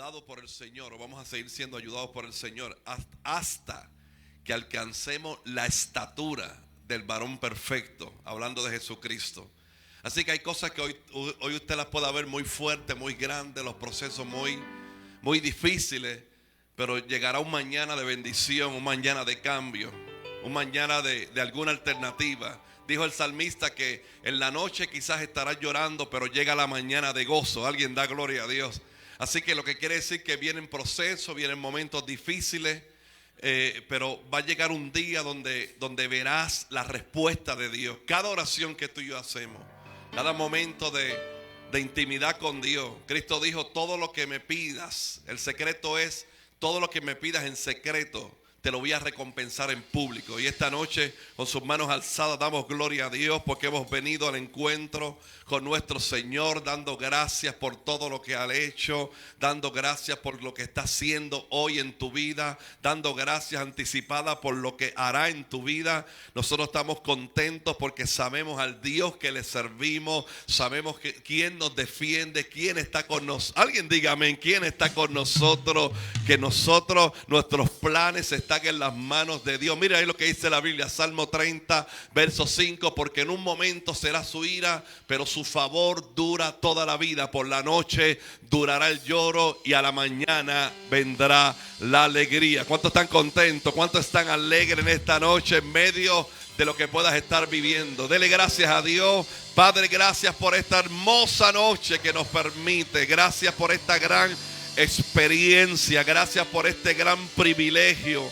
ayudados por el Señor, o vamos a seguir siendo ayudados por el Señor hasta que alcancemos la estatura del varón perfecto, hablando de Jesucristo. Así que hay cosas que hoy usted las pueda ver muy fuertes, muy grandes, los procesos muy difíciles, pero llegará un mañana de bendición, un mañana de cambio, un mañana de alguna alternativa. Dijo el salmista que en la noche quizás estarás llorando, pero llega la mañana de gozo. Alguien da gloria a Dios. Así que lo que quiere decir que vienen procesos, vienen momentos difíciles, pero va a llegar un día donde verás la respuesta de Dios. Cada oración que tú y yo hacemos, cada momento de intimidad con Dios. Cristo dijo: todo lo que me pidas, el secreto es, todo lo que me pidas en secreto, te lo voy a recompensar en público. Y esta noche, con sus manos alzadas, damos gloria a Dios porque hemos venido al encuentro con nuestro Señor, dando gracias por todo lo que ha hecho, dando gracias por lo que está haciendo hoy en tu vida, dando gracias anticipadas por lo que hará en tu vida. Nosotros estamos contentos porque sabemos al Dios que le servimos, sabemos quién nos defiende, quién está con nosotros. Alguien diga amén, quién está con nosotros, que nosotros, nuestros planes están en las manos de Dios. Mira ahí lo que dice la Biblia, Salmo 30, verso 5: porque en un momento será su ira, pero su favor dura toda la vida. Por la noche durará el lloro y a la mañana vendrá la alegría. ¿Cuántos están contentos? ¿Cuántos están alegres en esta noche en medio de lo que puedas estar viviendo? Dele gracias a Dios. Padre, gracias por esta hermosa noche que nos permite. Gracias por esta gran experiencia. Gracias por este gran privilegio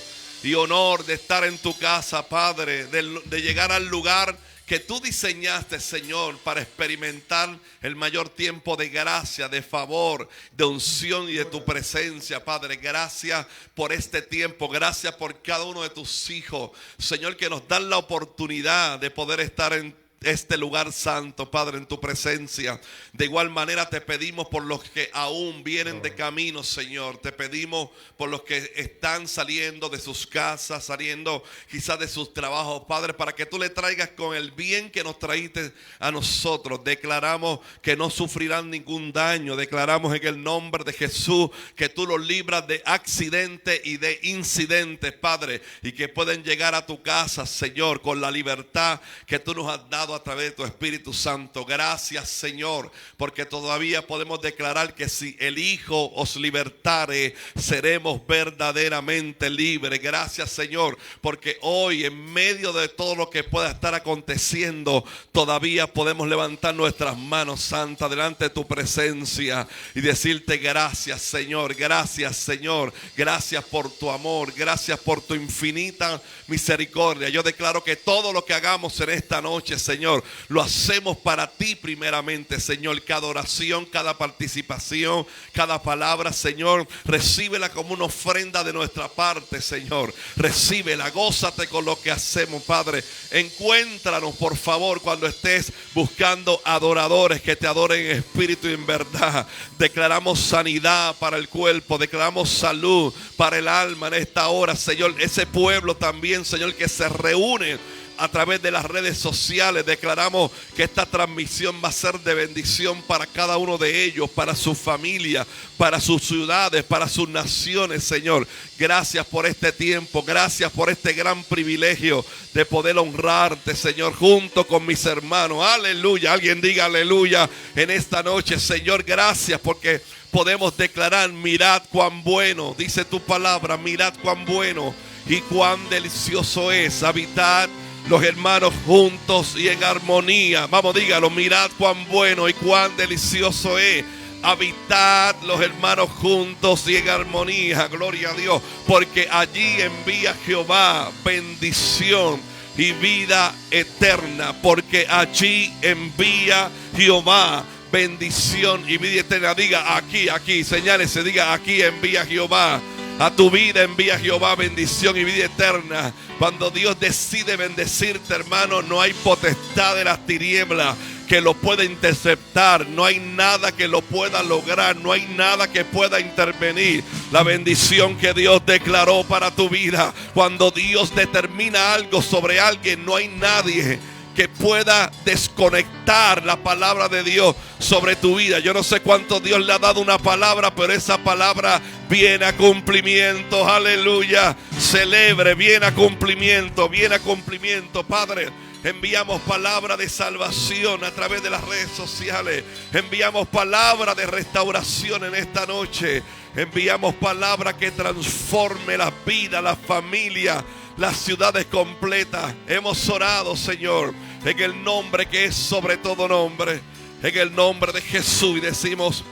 y honor de estar en tu casa, Padre, de llegar al lugar que tú diseñaste, Señor, para experimentar el mayor tiempo de gracia, de favor, de unción y de tu presencia, Padre. Gracias por este tiempo, gracias por cada uno de tus hijos, Señor, que nos dan la oportunidad de poder estar en este lugar santo, Padre, en tu presencia. De igual manera te pedimos por los que aún vienen de camino, Señor. Te pedimos por los que están saliendo de sus casas, saliendo quizás de sus trabajos, Padre, para que tú le traigas con el bien que nos traíste a nosotros. Declaramos que no sufrirán ningún daño. Declaramos en el nombre de Jesús que tú los libras de accidentes y de incidentes, Padre, y que pueden llegar a tu casa, Señor, con la libertad que tú nos has dado a través de tu Espíritu Santo. Gracias, Señor, porque todavía podemos declarar que si el Hijo os libertare, seremos verdaderamente libres. Gracias, Señor, porque hoy, en medio de todo lo que pueda estar aconteciendo, todavía podemos levantar nuestras manos santas delante de tu presencia y decirte gracias, Señor. Gracias, Señor. Gracias por tu amor. Gracias por tu infinita misericordia. Yo declaro que todo lo que hagamos en esta noche, Señor, lo hacemos para ti primeramente, Señor. Cada oración, cada participación, cada palabra, Señor, recíbela como una ofrenda de nuestra parte, Señor. Recíbela, gózate con lo que hacemos, Padre. Encuéntranos, por favor, cuando estés buscando adoradores que te adoren en espíritu y en verdad. Declaramos sanidad para el cuerpo, declaramos salud para el alma en esta hora, Señor. Ese pueblo también, Señor, que se reúne a través de las redes sociales, declaramos que esta transmisión va a ser de bendición para cada uno de ellos, para su familia, para sus ciudades, para sus naciones, Señor. Gracias por este tiempo, gracias por este gran privilegio de poder honrarte, Señor, junto con mis hermanos. Aleluya, alguien diga aleluya en esta noche, Señor. Gracias porque podemos declarar: mirad cuán bueno, dice tu palabra, mirad cuán bueno y cuán delicioso es habitar los hermanos juntos y en armonía. Vamos, dígalo: mirad cuán bueno y cuán delicioso es habitar los hermanos juntos y en armonía. Gloria a Dios, porque allí envía Jehová bendición y vida eterna. Porque allí envía Jehová bendición y vida eterna. Diga aquí, señálese, diga: aquí envía Jehová. A tu vida envía Jehová bendición y vida eterna. Cuando Dios decide bendecirte, hermano, no hay potestad de las tinieblas que lo pueda interceptar. No hay nada que lo pueda lograr. No hay nada que pueda intervenir. La bendición que Dios declaró para tu vida, cuando Dios determina algo sobre alguien, no hay nadie que pueda desconectar la palabra de Dios sobre tu vida. Yo no sé cuánto Dios le ha dado una palabra, pero esa palabra viene a cumplimiento. Aleluya. Celebre, viene a cumplimiento, viene a cumplimiento. Padre, enviamos palabra de salvación a través de las redes sociales. Enviamos palabra de restauración en esta noche. Enviamos palabra que transforme la vida, la familia, las ciudades completas. Hemos orado, Señor, en el nombre que es sobre todo nombre, en el nombre de Jesús, y decimos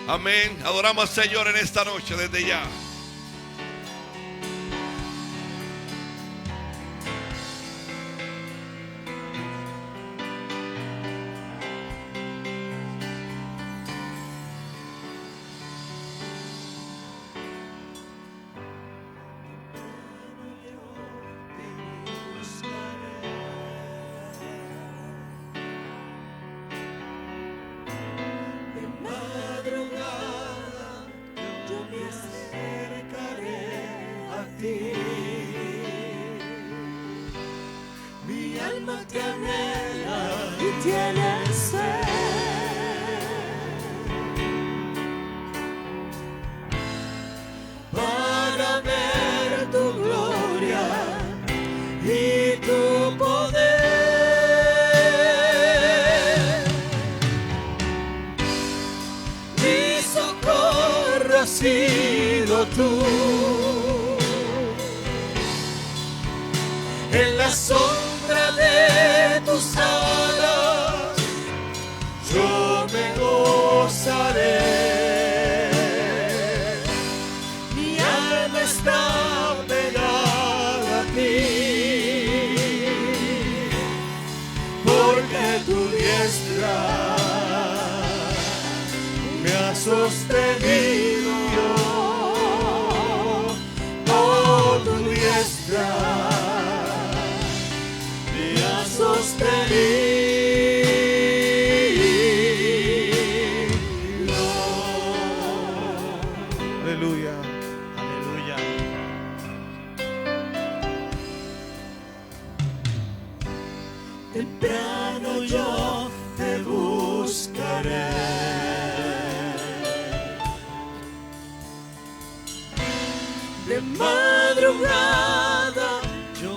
amén. Adoramos al Señor en esta noche desde ya. Mi alma te anhela y tiene sed para ver tu gloria y tu poder. Mi socorro has sido tú. En la sombra de tus alas yo me gozaré. Mi alma está pegada a ti, porque tu diestra me ha sostenido. Oh, tu diestra sostenido. Aleluya, aleluya. Temprano yo te buscaré. De madrugada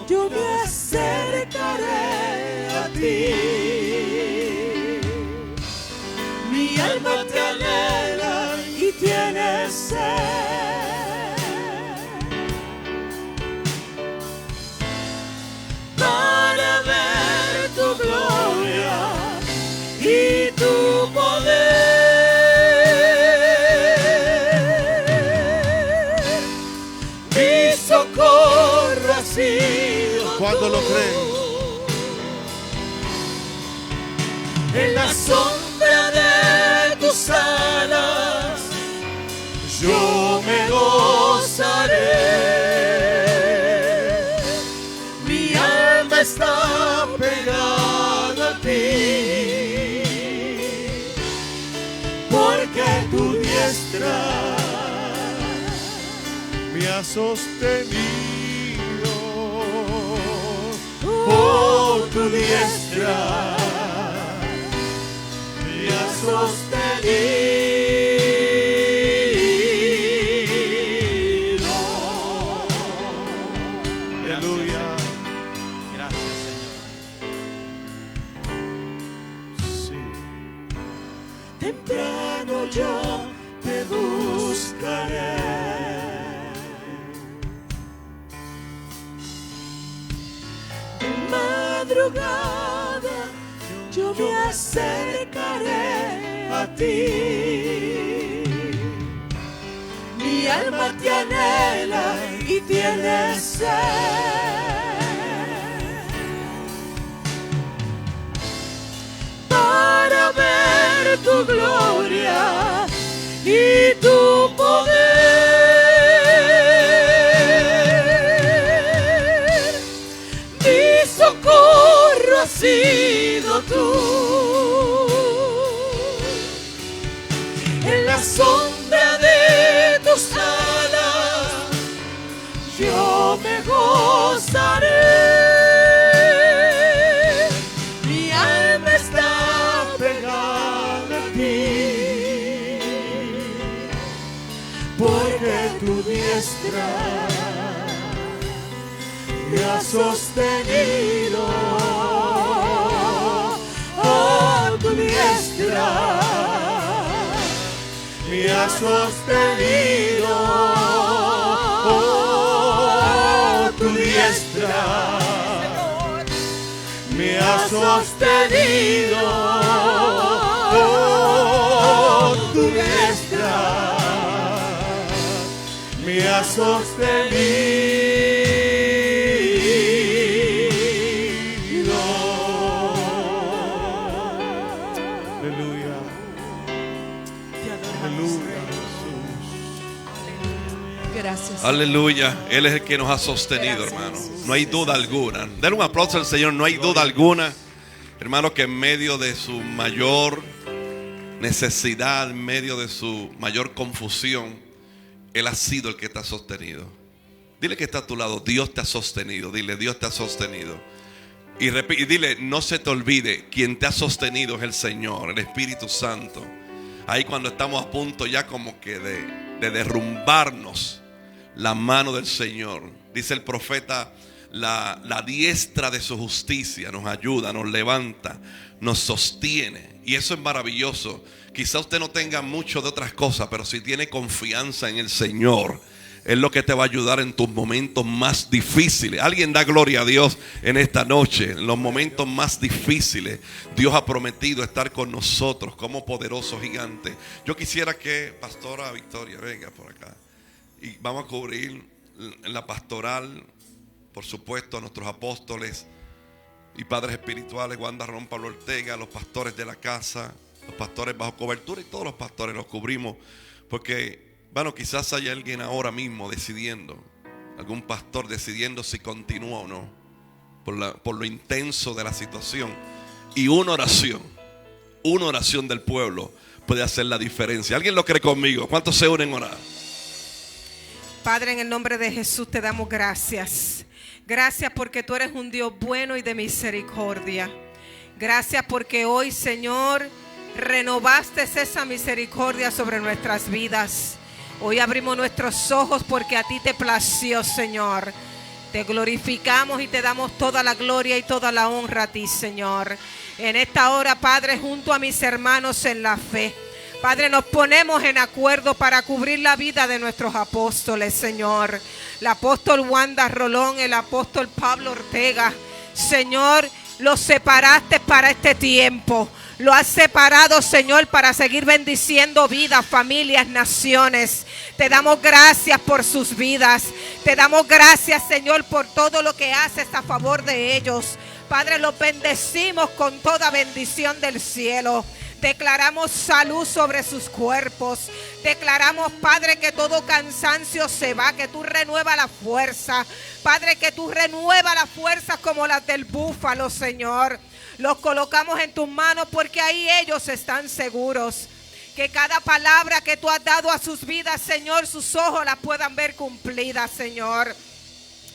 yo me acercaré a ti. Mi alma te anhela y tiene sed para ver tu gloria y tu poder. Mi socorro ha sido. ¿Cuánto lo creen? En la sombra de tus alas yo me gozaré. Mi alma está pegada a ti, porque tu diestra me ha sostenido. Oh, tu diestra me ha sostenido. Aleluya. Gracias, Señor. Sí. Temprano yo te buscaré. De madrugada yo me acercaré a ti. Mi alma te anhela y tiene sed para ver tu gloria y tu poder. Mi socorro ha sido tú. En la sombra de tus alas yo me gozaré. diestra me ha sostenido. Oh, tu diestra me ha sostenido. Oh, tu diestra me ha sostenido. Oh, tu diestra me ha sostenido. Aleluya. Aleluya, Jesús. Gracias. Aleluya. Él es el que nos ha sostenido, hermano. No hay duda alguna. Denle un aplauso al Señor. No hay duda alguna, hermano, que en medio de su mayor necesidad, en medio de su mayor confusión, Él ha sido el que te ha sostenido. Dile que está a tu lado: Dios te ha sostenido. Dile: Dios te ha sostenido. Y dile: no se te olvide, quien te ha sostenido es el Señor, el Espíritu Santo. Ahí cuando estamos a punto ya como que de derrumbarnos, la mano del Señor, dice el profeta, la diestra de su justicia nos ayuda, nos levanta, nos sostiene. Y eso es maravilloso. Quizá usted no tenga mucho de otras cosas, pero si tiene confianza en el Señor, es lo que te va a ayudar en tus momentos más difíciles. Alguien da gloria a Dios en esta noche. En los momentos más difíciles, Dios ha prometido estar con nosotros como poderoso gigante. Yo quisiera que Pastora Victoria venga por acá. Y vamos a cubrir la pastoral, por supuesto, a nuestros apóstoles y padres espirituales, Wanda Ron Pablo Ortega, los pastores de la casa, los pastores bajo cobertura, y todos los pastores los cubrimos. Porque, bueno, quizás haya alguien ahora mismo decidiendo, algún pastor decidiendo si continúa o no, por lo intenso de la situación. Y una oración del pueblo puede hacer la diferencia. ¿Alguien lo cree conmigo? ¿Cuántos se unen a orar? Padre, en el nombre de Jesús te damos gracias. Gracias porque tú eres un Dios bueno y de misericordia. Gracias porque hoy, Señor, renovaste esa misericordia sobre nuestras vidas. Hoy abrimos nuestros ojos porque a ti te plació, Señor. Te glorificamos y te damos toda la gloria y toda la honra a ti, Señor. En esta hora, Padre, junto a mis hermanos en la fe, Padre, nos ponemos en acuerdo para cubrir la vida de nuestros apóstoles, Señor. El apóstol Wanda Rolón, el apóstol Pablo Ortega. Señor, los separaste para este tiempo. Lo has separado, Señor, para seguir bendiciendo vidas, familias, naciones. Te damos gracias por sus vidas. Te damos gracias, Señor, por todo lo que haces a favor de ellos. Padre, los bendecimos con toda bendición del cielo. Declaramos salud sobre sus cuerpos. Declaramos, Padre, que todo cansancio se va, que tú renuevas la fuerza. Padre, que tú renuevas las fuerzas como las del búfalo, Señor. Los colocamos en tus manos porque ahí ellos están seguros. Que cada palabra que tú has dado a sus vidas, Señor, sus ojos las puedan ver cumplidas, Señor.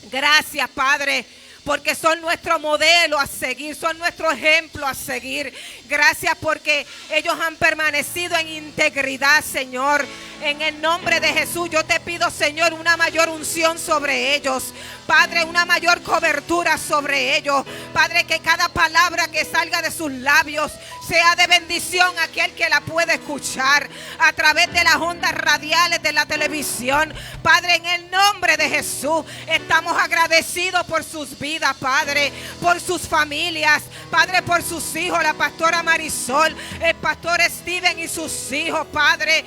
Gracias, Padre, porque son nuestro modelo a seguir, son nuestro ejemplo a seguir. Gracias porque ellos han permanecido en integridad, Señor. En el nombre de Jesús yo te pido, Señor, una mayor unción sobre ellos. Padre, una mayor cobertura sobre ellos. Padre, que cada palabra que salga de sus labios sea de bendición a aquel que la puede escuchar a través de las ondas radiales de la televisión. Padre, en el nombre de Jesús estamos agradecidos por sus vidas, Padre, por sus familias, Padre, por sus hijos, la pastora Marisol, el pastor Steven y sus hijos, Padre,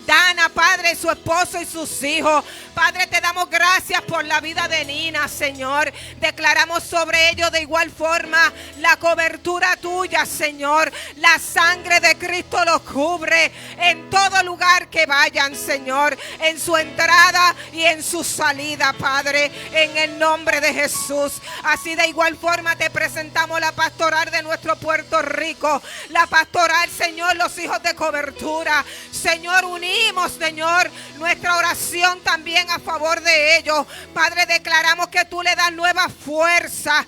Dana, Padre, su esposo y sus hijos. Padre, te damos gracias por la vida de Nina, Señor. Declaramos sobre ellos de igual forma la cobertura tuya, Señor. La sangre de Cristo los cubre en todo lugar que vayan, Señor. En su entrada y en su salida, Padre, en el nombre de Jesús. Así de igual forma te presentamos la pastoral de nuestro Puerto Rico. La pastoral, Señor, los hijos de cobertura. Señor, unidos unimos, Señor, nuestra oración también a favor de ellos. Padre, declaramos que tú le das nueva fuerza,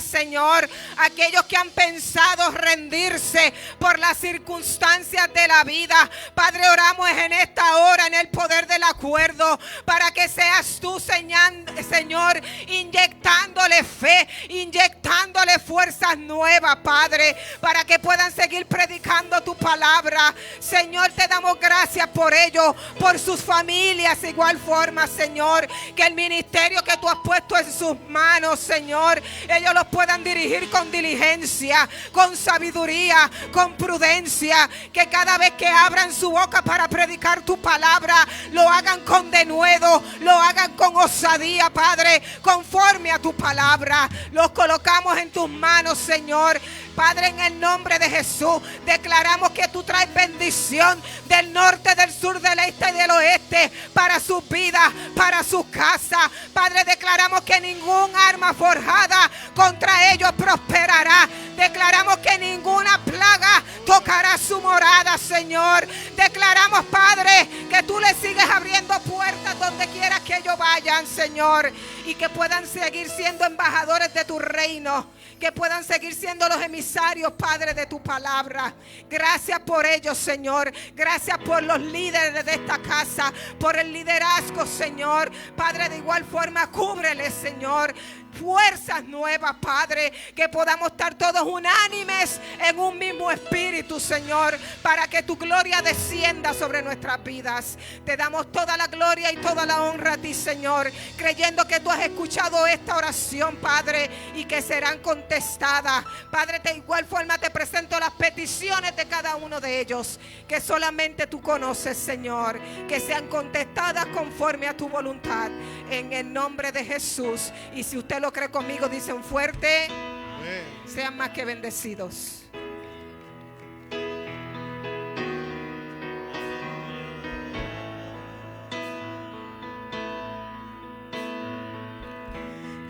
Señor, a aquellos que han pensado rendirse por las circunstancias de la vida. Padre, oramos en esta hora en el poder del acuerdo para que seas tú, Señor, inyectándole fe, inyectándole fuerzas nuevas, Padre, para que puedan seguir predicando tu palabra. Señor, te damos gracias por ello, por sus familias, de igual forma, Señor, que el ministerio que tú has puesto en sus manos, Señor, ellos los puedan dirigir con diligencia, con sabiduría, con prudencia, que cada vez que abran su boca para predicar tu palabra, lo hagan con denuedo, lo hagan con osadía, Padre, conforme a tu palabra. Los colocamos en tus manos, Señor. Padre, en el nombre de Jesús, declaramos que tú traes bendición del norte, del sur, del este y del oeste para sus vidas, para sus casas. Padre, declaramos que ningún arma forjada contra ellos prosperará. Declaramos que ninguna plaga tocará su morada, Señor. Declaramos, Padre, que tú le sigues abriendo puertas donde quiera que ellos vayan, Señor, y que puedan seguir siendo embajadores de tu reino, que puedan seguir siendo los emisarios, Padre, de tu palabra. Gracias por ellos, Señor. Gracias por los líderes de esta casa, por el liderazgo, Señor. Padre, de igual forma, cúbreles, Señor. Fuerzas nuevas, Padre, que podamos estar todos unánimes en un mismo espíritu, Señor, para que tu gloria descienda sobre nuestras vidas. Te damos toda la gloria y toda la honra a ti, Señor, creyendo que tú has escuchado esta oración, Padre, y que serán contestadas. Padre, de igual forma te presento las peticiones de cada uno de ellos, que solamente tú conoces, Señor, que sean contestadas conforme a tu voluntad, en el nombre de Jesús. Y si usted lo cree conmigo, dice un fuerte amén. Sean más que bendecidos.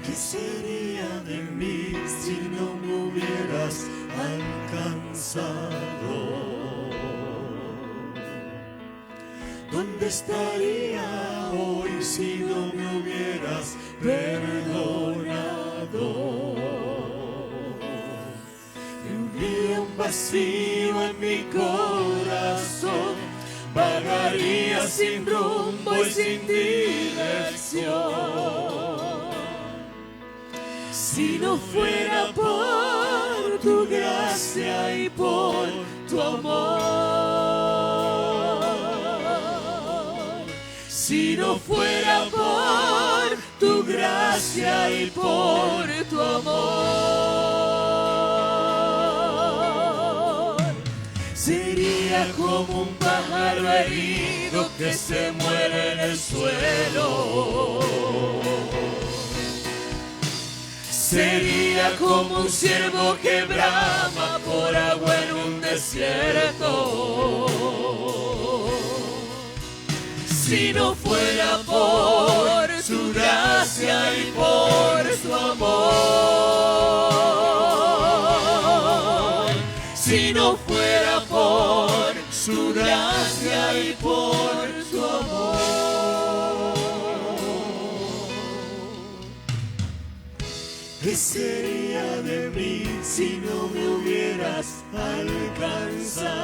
¿Qué sería de mí si no me hubieras alcanzado? ¿Dónde estaría hoy si no me hubieras perdonado? Tendría un vacío en mi corazón, vagaría sin rumbo y sin dirección. Si no fuera por tu gracia y por tu amor, si no fuera por tu gracia y por tu amor, sería como un pájaro herido que se muere en el suelo. Sería como un ciervo que brama por agua en un desierto. Si no fuera por su gracia y por su amor, si no fuera por su gracia y por su amor, ¿qué sería de mí si no me hubieras alcanzado?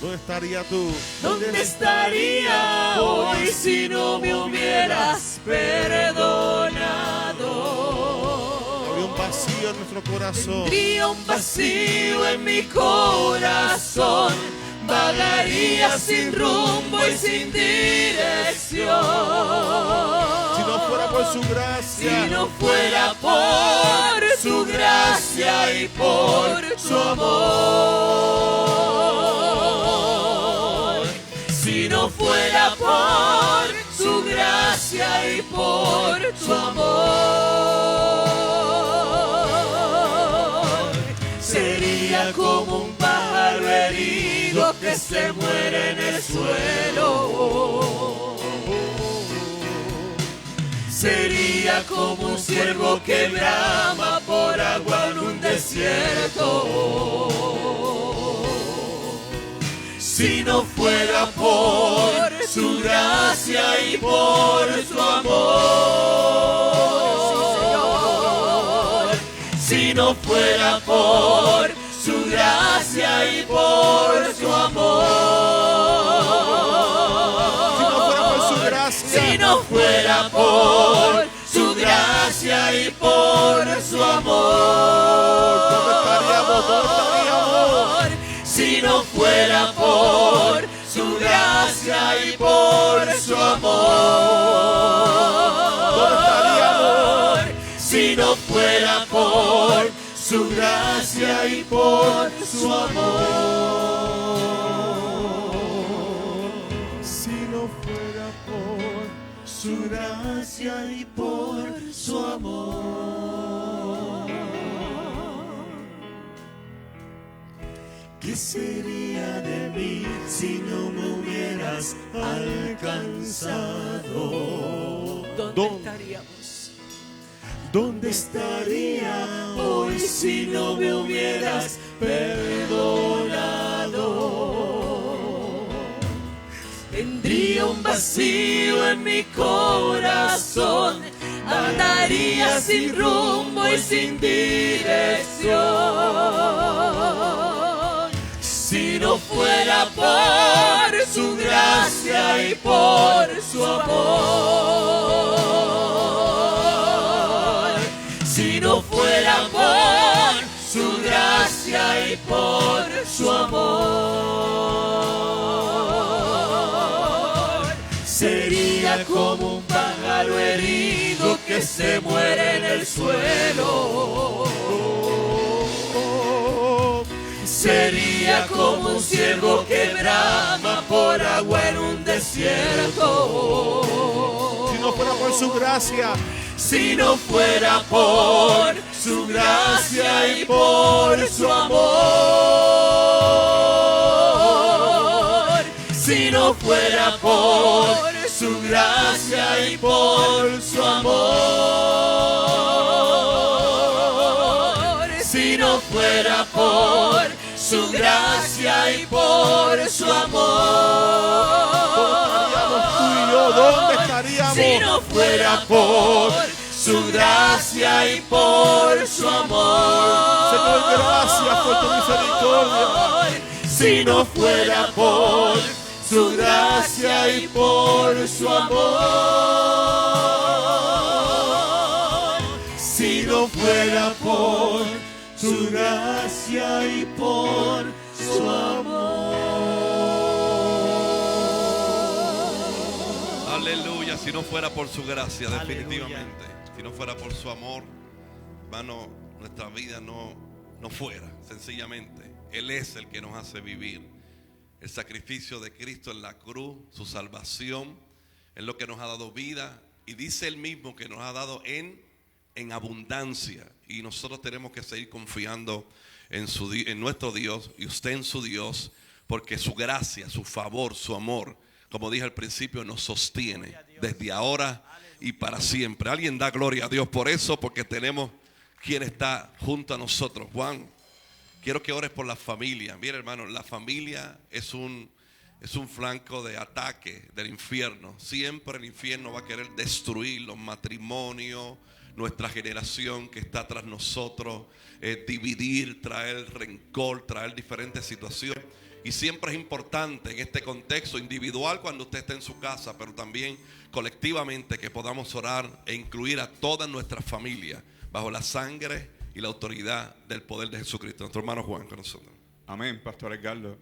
¿Dónde estaría tú? ¿Dónde estaría hoy si no me hubieras perdonado? Habría un vacío en nuestro corazón. Tendría un vacío en mi corazón, vagaría sin rumbo y sin dirección. Si no fuera por su gracia, si no fuera por su gracia y por su amor, si no fuera por su gracia y por su amor, sería como un pájaro herido que se muere en el suelo. Sería como un ciervo que brama por agua en un desierto. si no fuera por su gracia y por su amor. Si no fuera por su gracia y por su amor. Si no fuera por su gracia y por su amor. Si no fuera por su gracia y por su amor. Si no fuera por su gracia y por su amor. Si no fuera por su gracia y por su amor. ¿Qué sería de mí si no me hubieras alcanzado? ¿Dónde estaríamos? ¿Dónde estaría hoy si no me hubieras perdonado? Tendría un vacío en mi corazón, andaría sin rumbo y sin dirección. Si no fuera por su gracia y por su amor. Si no fuera por su gracia y por su amor. Sería como un pájaro herido que se muere en el suelo. Sería como un ciervo que brama por agua en un desierto. Si no fuera por su gracia. Si no fuera por su gracia y por su amor. Si no fuera por su gracia y por su amor. Si no fuera por su gracia y por su amor. ¿Dónde estaríamos? Si no fuera por su gracia y por su amor. Señor, gracias por tu misericordia. Si no fuera por su gracia y por su amor. Si no fuera por su gracia y por su amor. Aleluya, si no fuera por su gracia, definitivamente. Si no fuera por su amor, hermano, nuestra vida no fuera, sencillamente. Él es el que nos hace vivir. El sacrificio de Cristo en la cruz, su salvación, es lo que nos ha dado vida. Y dice él mismo que nos ha dado en abundancia. Y nosotros tenemos que seguir confiando en nuestro Dios y usted en su Dios, porque su gracia, su favor, su amor, como dije al principio, nos sostiene desde ahora y para siempre. Alguien da gloria a Dios por eso, porque tenemos quien está junto a nosotros. Juan, quiero que ores por la familia. Mira, hermano, la familia es un flanco de ataque del infierno. Siempre el infierno va a querer destruir los matrimonios, nuestra generación que está tras nosotros, dividir, traer rencor, traer diferentes situaciones. Y siempre es importante en este contexto individual, cuando usted esté en su casa, pero también colectivamente, que podamos orar e incluir a toda nuestra familia bajo la sangre y la autoridad del poder de Jesucristo. Nuestro hermano Juan con nosotros. Amén, Pastor Edgardo.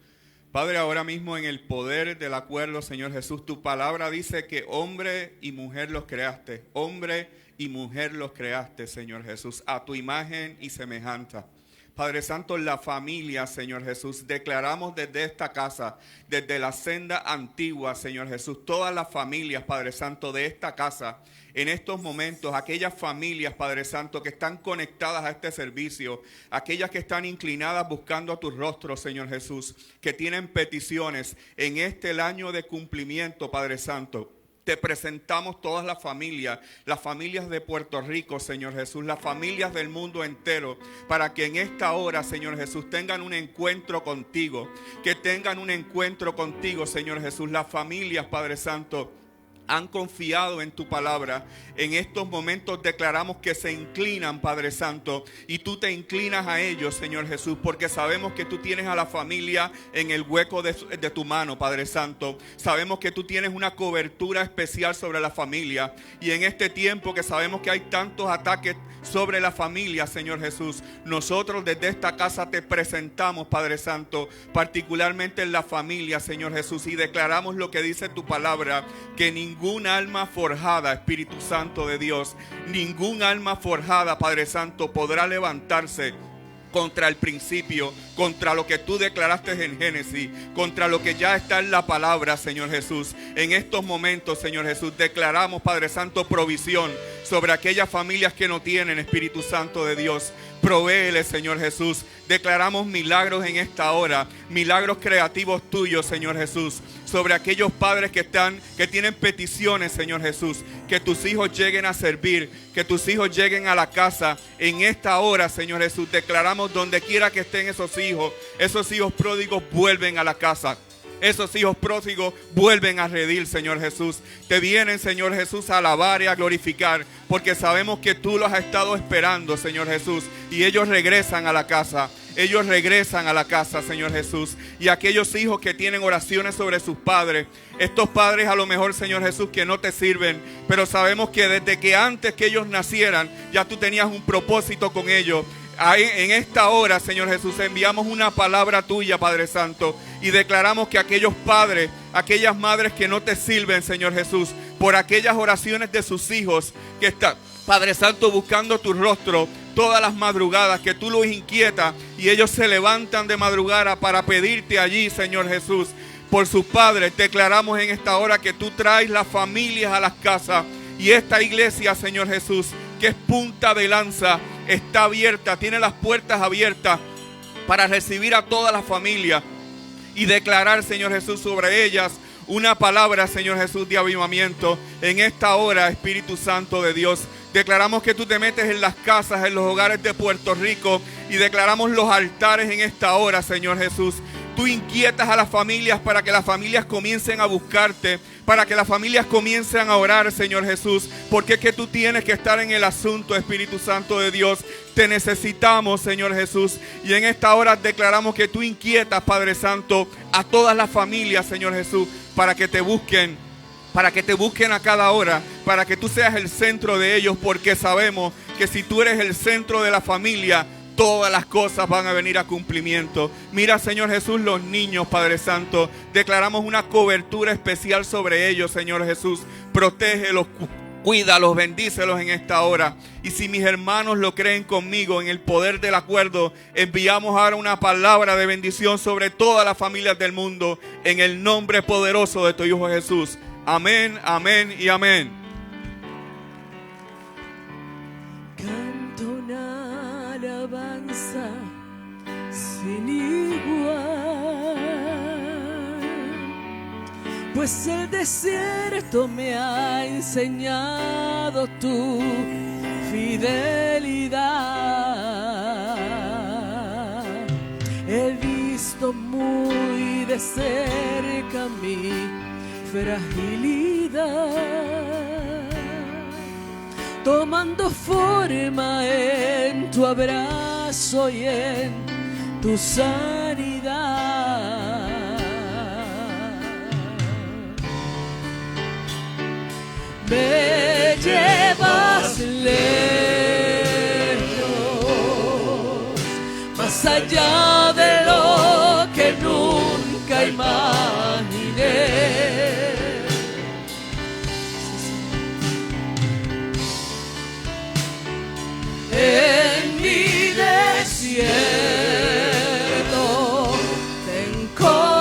Padre, ahora mismo en el poder del acuerdo, Señor Jesús, tu palabra dice que hombre y mujer los creaste. Hombre y mujer los creaste, Señor Jesús, a tu imagen y semejanza. Padre Santo, la familia, Señor Jesús, declaramos desde esta casa, desde la senda antigua, Señor Jesús, todas las familias, Padre Santo, de esta casa, en estos momentos, aquellas familias, Padre Santo, que están conectadas a este servicio, aquellas que están inclinadas buscando a tu rostro, Señor Jesús, que tienen peticiones en este el año de cumplimiento, Padre Santo. te presentamos todas las familias de Puerto Rico, Señor Jesús, las familias del mundo entero, para que en esta hora, Señor Jesús, tengan un encuentro contigo, que tengan un encuentro contigo, Señor Jesús. Las familias, Padre Santo, han confiado en tu palabra. En estos momentos declaramos que se inclinan, Padre Santo, y tú te inclinas a ellos, Señor Jesús, porque sabemos que tú tienes a la familia en el hueco de tu mano, Padre Santo. Sabemos que tú tienes una cobertura especial sobre la familia, y en este tiempo que sabemos que hay tantos ataques sobre la familia, Señor Jesús, nosotros desde esta casa te presentamos, Padre Santo, particularmente en la familia, Señor Jesús, y declaramos lo que dice tu palabra, que ningún alma forjada, Espíritu Santo de Dios, ningún alma forjada, Padre Santo, podrá levantarse contra el principio, contra lo que tú declaraste en Génesis, contra lo que ya está en la palabra, Señor Jesús. En estos momentos, Señor Jesús, declaramos, Padre Santo, provisión sobre aquellas familias que no tienen, Espíritu Santo de Dios. Provéele, Señor Jesús. Declaramos milagros en esta hora, milagros creativos tuyos, Señor Jesús, sobre aquellos padres que tienen peticiones, Señor Jesús, que tus hijos lleguen a servir, que tus hijos lleguen a la casa. En esta hora, Señor Jesús, declaramos donde quiera que estén esos hijos pródigos vuelven a la casa. Esos hijos pródigos vuelven a redil, Señor Jesús. Te vienen, Señor Jesús, a alabar y a glorificar, porque sabemos que tú los has estado esperando, Señor Jesús, y ellos regresan a la casa. Ellos regresan a la casa, Señor Jesús. Y aquellos hijos que tienen oraciones sobre sus padres, estos padres a lo mejor, Señor Jesús, que no te sirven, pero sabemos que desde que antes que ellos nacieran, ya tú tenías un propósito con ellos. En esta hora, Señor Jesús, enviamos una palabra tuya, Padre Santo, y declaramos que aquellos padres, aquellas madres que no te sirven, Señor Jesús, por aquellas oraciones de sus hijos que están, Padre Santo, buscando tu rostro todas las madrugadas, que tú los inquietas y ellos se levantan de madrugada para pedirte allí, Señor Jesús, por sus padres. Declaramos en esta hora que tú traes las familias a las casas, y esta iglesia, Señor Jesús, que es punta de lanza, está abierta, tiene las puertas abiertas para recibir a todas las familias y declarar, Señor Jesús, sobre ellas una palabra, Señor Jesús, de avivamiento. En esta hora, Espíritu Santo de Dios, declaramos que tú te metes en las casas, en los hogares de Puerto Rico, y declaramos los altares en esta hora, Señor Jesús. Tú inquietas a las familias para que las familias comiencen a buscarte, para que las familias comiencen a orar, Señor Jesús, porque es que tú tienes que estar en el asunto, Espíritu Santo de Dios. Te necesitamos, Señor Jesús, y en esta hora declaramos que tú inquietas, Padre Santo, a todas las familias, Señor Jesús, para que te busquen a cada hora, para que tú seas el centro de ellos, porque sabemos que si tú eres el centro de la familia, todas las cosas van a venir a cumplimiento. Mira, Señor Jesús, los niños, Padre Santo, declaramos una cobertura especial sobre ellos, Señor Jesús. Protégelos, cuídalos, bendícelos en esta hora. Y si mis hermanos lo creen conmigo, en el poder del acuerdo, enviamos ahora una palabra de bendición sobre todas las familias del mundo, en el nombre poderoso de tu Hijo Jesús. Amén, amén y amén. Canto una alabanza sin igual, pues el desierto me ha enseñado tu fidelidad. He visto muy de cerca mi fragilidad, tomando forma en tu abrazo y en tu sanidad. Me llevas lejos, más allá de lo que nunca imaginé. En mi desierto te encontré.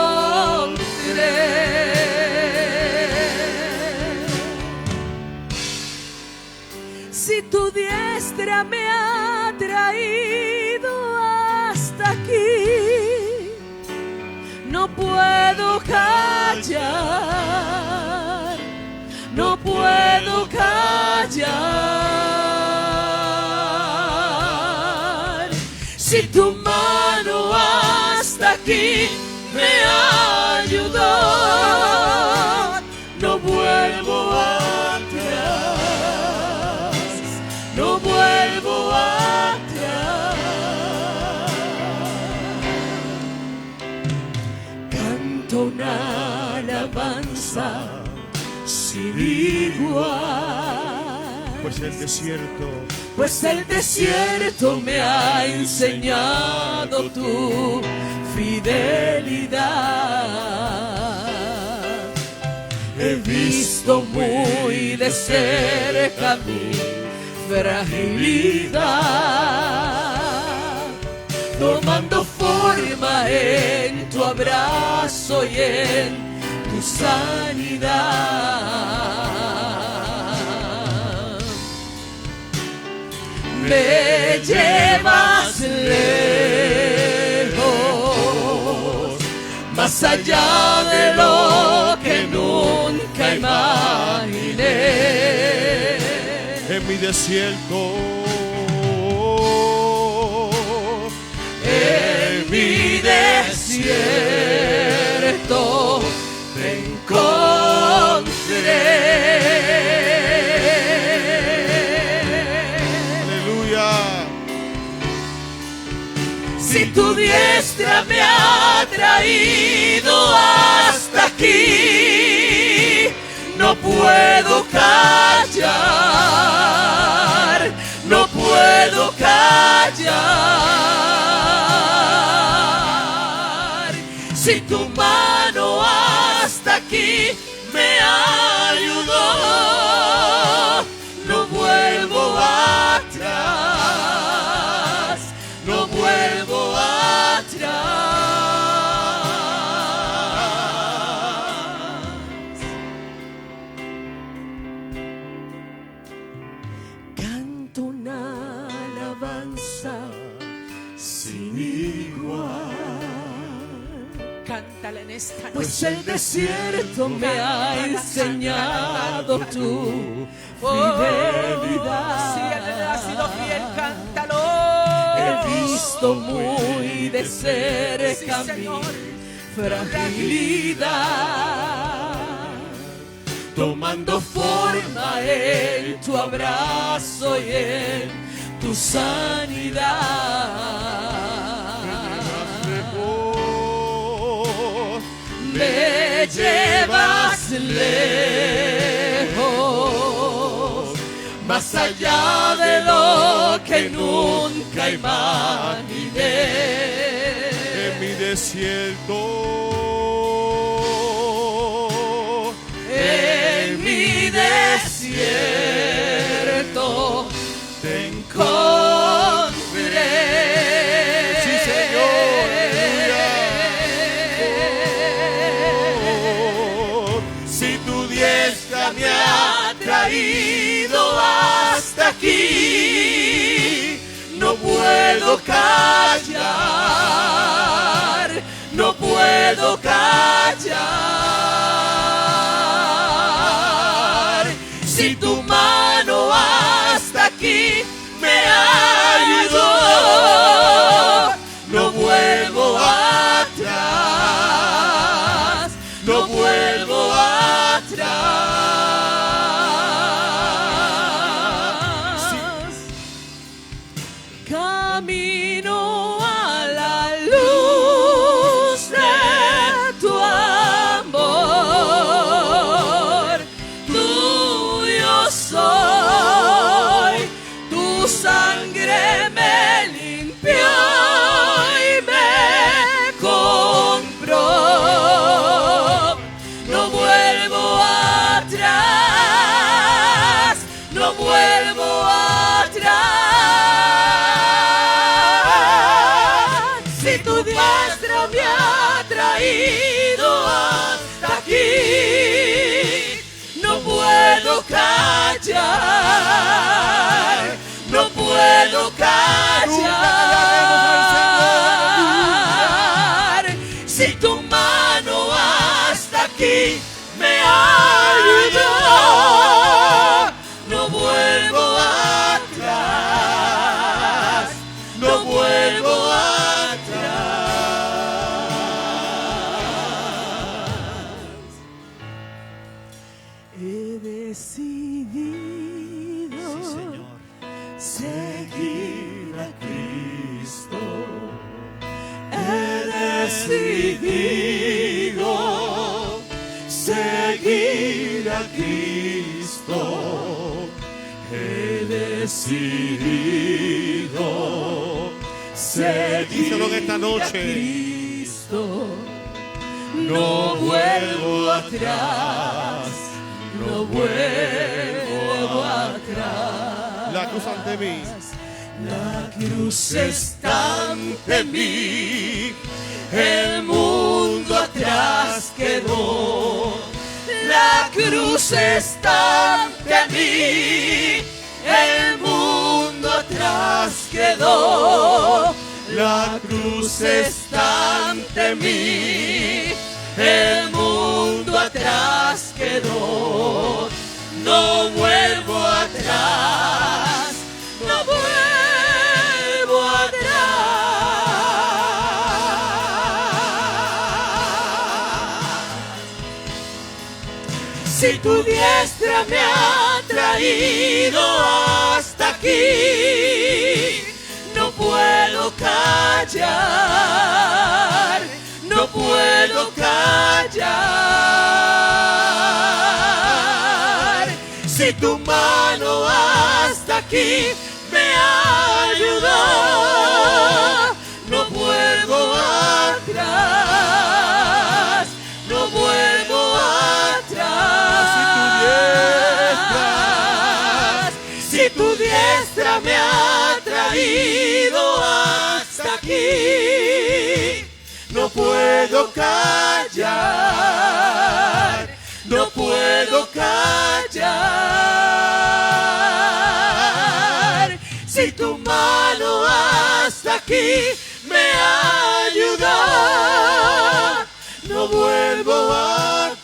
Si tu diestra me ha traído hasta aquí, no puedo callar, no callar. Si tu mano hasta aquí me ayudó, no vuelvo atrás, no vuelvo atrás. Canto una alabanza sin igual, pues el desierto me ha enseñado tu fidelidad. He visto muy de cerca mi fragilidad, tomando forma en tu abrazo y en tu sanidad. Me llevas lejos, más allá de lo que nunca imaginé. En mi desierto, en mi desierto te encontré. aleluya. Si tu diestra me ha traído hasta aquí, no puedo callar, no puedo callar. Si tu mano hasta aquí me ayudó, no vuelvo atrás, no vuelvo atrás. Canto una alabanza sin igual, Cántala en esta noche. pues el desierto me ha enseñado tu fidelidad. Si Él ha sido fiel, cántalo. He visto muy de cerca Sí, mi Señor. fragilidad, tomando forma en tu abrazo y en tu sanidad. Me llevas lejos, más allá de lo que nunca imaginé. En mi desierto, En mi desierto te encontré. Sí, Señor, Si tu diestra me ha traído hasta aquí, no puedo callar, no puedo callar. Si tu mano hasta aquí me ayudó, no vuelvo atrás, no vuelvo atrás. Camino a la luz de tu amor, tuyo soy, tu sangre me limpió y me compró. No vuelvo atrás, no vuelvo atrás. Si tu diestra me ha traído hasta aquí, no puedo callar, no puedo callar. Si tu mano hasta aquí me ayudó, decidido Sí, Señor. seguir a Cristo. He decidido seguir a Cristo. He decidido seguir Díselo en esta a noche. Cristo. No vuelvo atrás, no vuelvo atrás. La cruz ante mí. La cruz está ante mí, el mundo atrás quedó. La cruz está ante mí, el mundo atrás quedó. La cruz está ante mí, el mundo atrás quedó. No vuelvo atrás, no vuelvo atrás. Si tu diestra me ha traído hasta aquí, no puedo callar, no puedo callar. Si tu mano hasta aquí me ayudó, no vuelvo atrás, no vuelvo atrás. Si tu diestra me ha traído hasta aquí, no puedo callar, no puedo callar. Si tu mano hasta aquí me ayudó, no vuelvo atrás,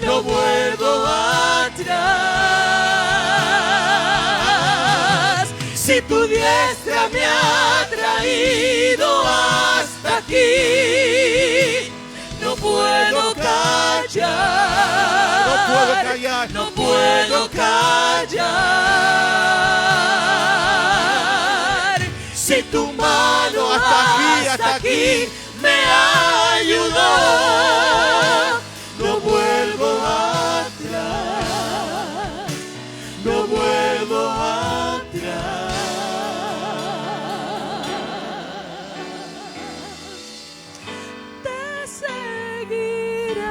no vuelvo atrás. Si tu diestra me ha traído hasta aquí, no puedo callar, No puedo callar. no puedo callar. Si tu mano hasta aquí me ayudó, no vuelvo atrás, no vuelvo atrás. Te seguiré,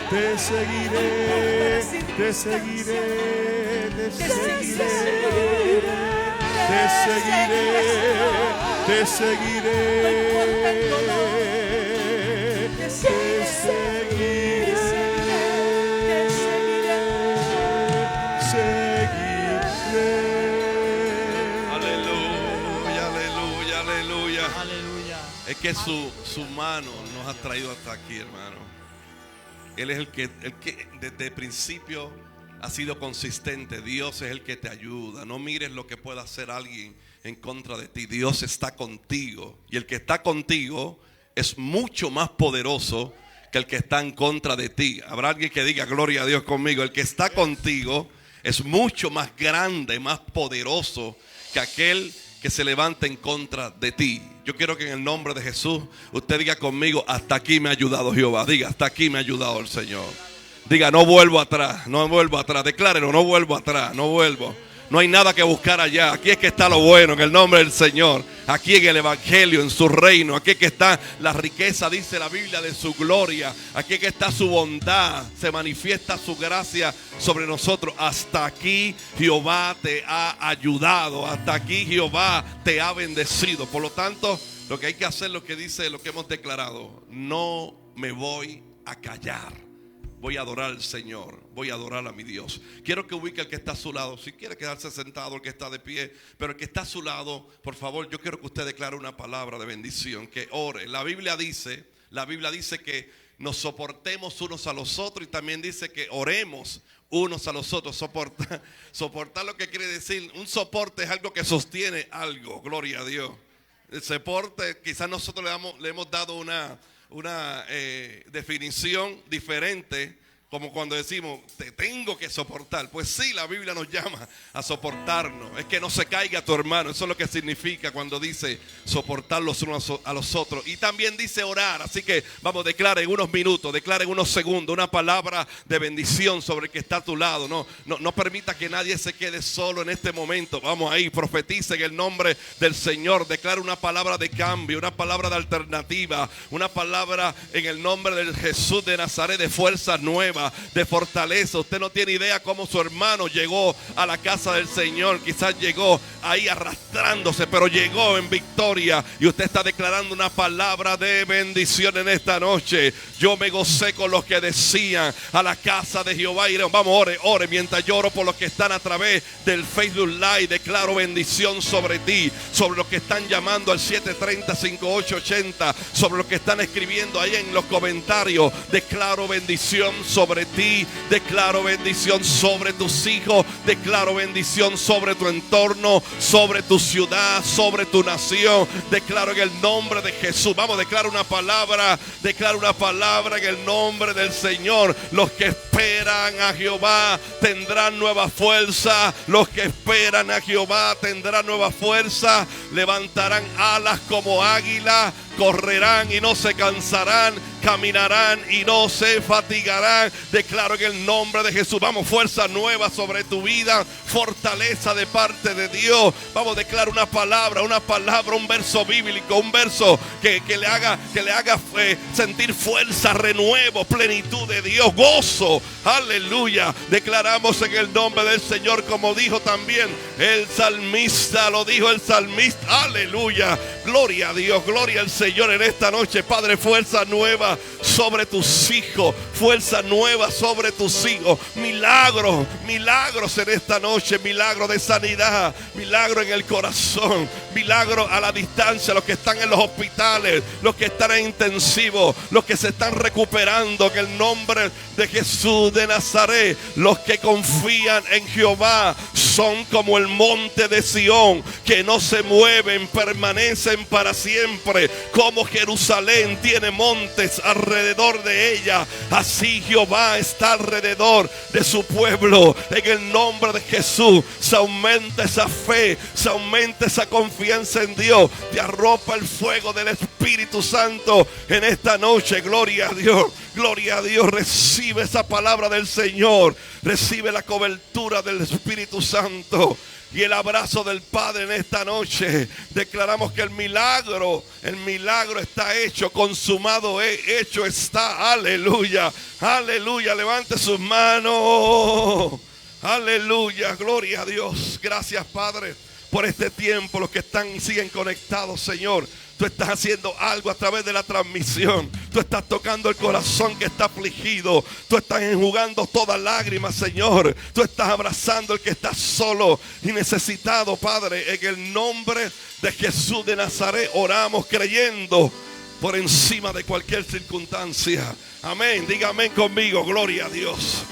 Te seguiré, te seguiré, te seguiré, te seguiré, te seguiré, te seguiré, seguiré. Aleluya, aleluya, aleluya. Aleluya. Es que su mano nos ha traído hasta aquí, hermano. Él es el que desde el principio ha sido consistente. Dios es el que te ayuda. No mires lo que pueda hacer alguien en contra de ti. Dios está contigo. Y el que está contigo es mucho más poderoso que el que está en contra de ti. Habrá alguien que diga gloria a Dios conmigo. El que está contigo es mucho más grande, más poderoso que aquel que se levanta en contra de ti. Yo quiero que en el nombre de Jesús usted diga conmigo: hasta aquí me ha ayudado Jehová. Diga: hasta aquí me ha ayudado el Señor. Diga: no vuelvo atrás, no vuelvo atrás. Declárelo: no vuelvo atrás, no vuelvo. No hay nada que buscar allá. Aquí es que está lo bueno, en el nombre del Señor. Aquí en el Evangelio, en su reino. Aquí es que está la riqueza, dice la Biblia, de su gloria. Aquí es que está su bondad. Se manifiesta su gracia sobre nosotros. Hasta aquí Jehová te ha ayudado. Hasta aquí Jehová te ha bendecido. Por lo tanto, lo que hay que hacer, lo que dice, lo que hemos declarado: no me voy a callar. Voy a adorar al Señor, voy a adorar a mi Dios. Quiero que ubique al que está a su lado. Si quiere quedarse sentado, el que está de pie, pero el que está a su lado, por favor, yo quiero que usted declare una palabra de bendición, que ore. La Biblia dice que nos soportemos unos a los otros, y también dice que oremos unos a los otros. Soportar lo que quiere decir, un soporte es algo que sostiene algo. Gloria a Dios. El soporte, quizás nosotros le hemos dado definición diferente, como cuando decimos, te tengo que soportar. Pues sí, la Biblia nos llama a soportarnos. Es que no se caiga tu hermano. Eso es lo que significa cuando dice soportar los unos a los otros. Y también dice orar. Así que vamos, declara en unos minutos, declara en unos segundos una palabra de bendición sobre el que está a tu lado. No permita que nadie se quede solo en este momento. Vamos ahí, profetiza en el nombre del Señor. Declara una palabra de cambio, una palabra de alternativa, una palabra en el nombre del Jesús de Nazaret, de fuerza nueva, de fortaleza. Usted no tiene idea cómo su hermano llegó a la casa del Señor. Quizás llegó ahí arrastrándose, pero llegó en victoria, y usted está declarando una palabra de bendición en esta noche. Yo me gocé con los que decían, a la casa de Jehová iré. Vamos, ore mientras lloro por los que están a través del Facebook Live. Declaro bendición sobre ti, sobre los que están llamando al 730-5880, sobre los que están escribiendo ahí en los comentarios. Declaro bendición sobre ti, declaro bendición sobre tus hijos, declaro bendición sobre tu entorno, sobre tu ciudad, sobre tu nación. Declaro en el nombre de Jesús. Vamos, declaro una palabra en el nombre del Señor. Los que esperan a Jehová tendrán nueva fuerza. Los que esperan a Jehová tendrán nueva fuerza. Levantarán alas como águila, correrán y no se cansarán, caminarán y no se fatigarán. Declaro en el nombre de Jesús. Vamos, fuerza nueva sobre tu vida, fortaleza de parte de Dios. Vamos, declaro una palabra, un verso bíblico, un verso que le haga sentir fuerza, renuevo, plenitud de Dios, gozo. Aleluya. Declaramos en el nombre del Señor, como dijo también el salmista, lo dijo el salmista. Aleluya. Gloria a Dios, gloria al Señor en esta noche. Padre, fuerza nueva sobre tus hijos, fuerza nueva sobre tus hijos. Milagros en esta noche, milagro de sanidad, milagro en el corazón, milagro a la distancia, los que están en los hospitales, los que están en intensivos, los que se están recuperando en el nombre de Jesús de Nazaret. Los que confían en Jehová son como el monte de Sión, que no se mueven, permanecen para siempre. Como Jerusalén tiene montes alrededor de ella, así Jehová está alrededor de su pueblo. En el nombre de Jesús se aumenta esa fe, se aumenta esa confianza en Dios. Te arropa el fuego del Espíritu Santo en esta noche. Gloria a Dios, gloria a Dios. Recibe esa palabra del Señor, recibe la cobertura del Espíritu Santo y el abrazo del Padre en esta noche. Declaramos que el milagro está hecho, consumado, hecho está. Aleluya, aleluya. Levante sus manos. Aleluya, gloria a Dios. Gracias, Padre, por este tiempo. Los que están y siguen conectados, Señor, tú estás haciendo algo a través de la transmisión. Tú estás tocando el corazón que está afligido. Tú estás enjugando toda lágrima, Señor. Tú estás abrazando al que está solo y necesitado, Padre. En el nombre de Jesús de Nazaret oramos, creyendo por encima de cualquier circunstancia. Amén. Diga amén conmigo. Gloria a Dios.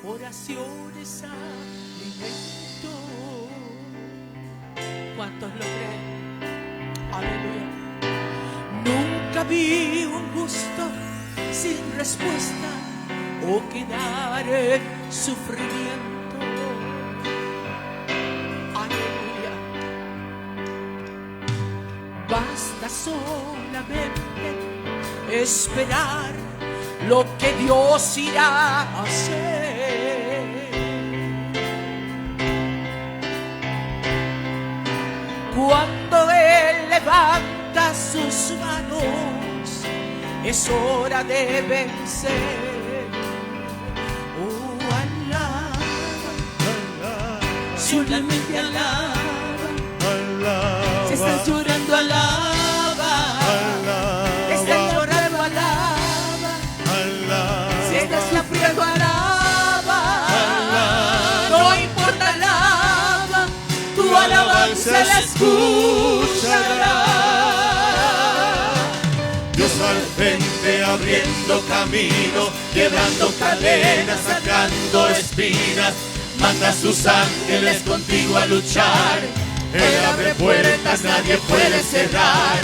Oraciones alimento. ¿Cuántos lo creen? Aleluya. Nunca vi un justo sin respuesta o quedar en sufrimiento. Aleluya. Basta solamente esperar lo que Dios irá a hacer. Cuando Él levanta sus manos, es hora de vencer. Oh, alaba, solamente alaba. Si estás llorando, alaba. Estás llorando, alaba. Si estás sufriendo, alaba. No importa, alaba. Tu alabanza alabanza la escuchará. Dios al frente abriendo camino, quebrando cadenas, sacando espinas. Manda a sus ángeles contigo a luchar. Él abre puertas, nadie puede cerrar.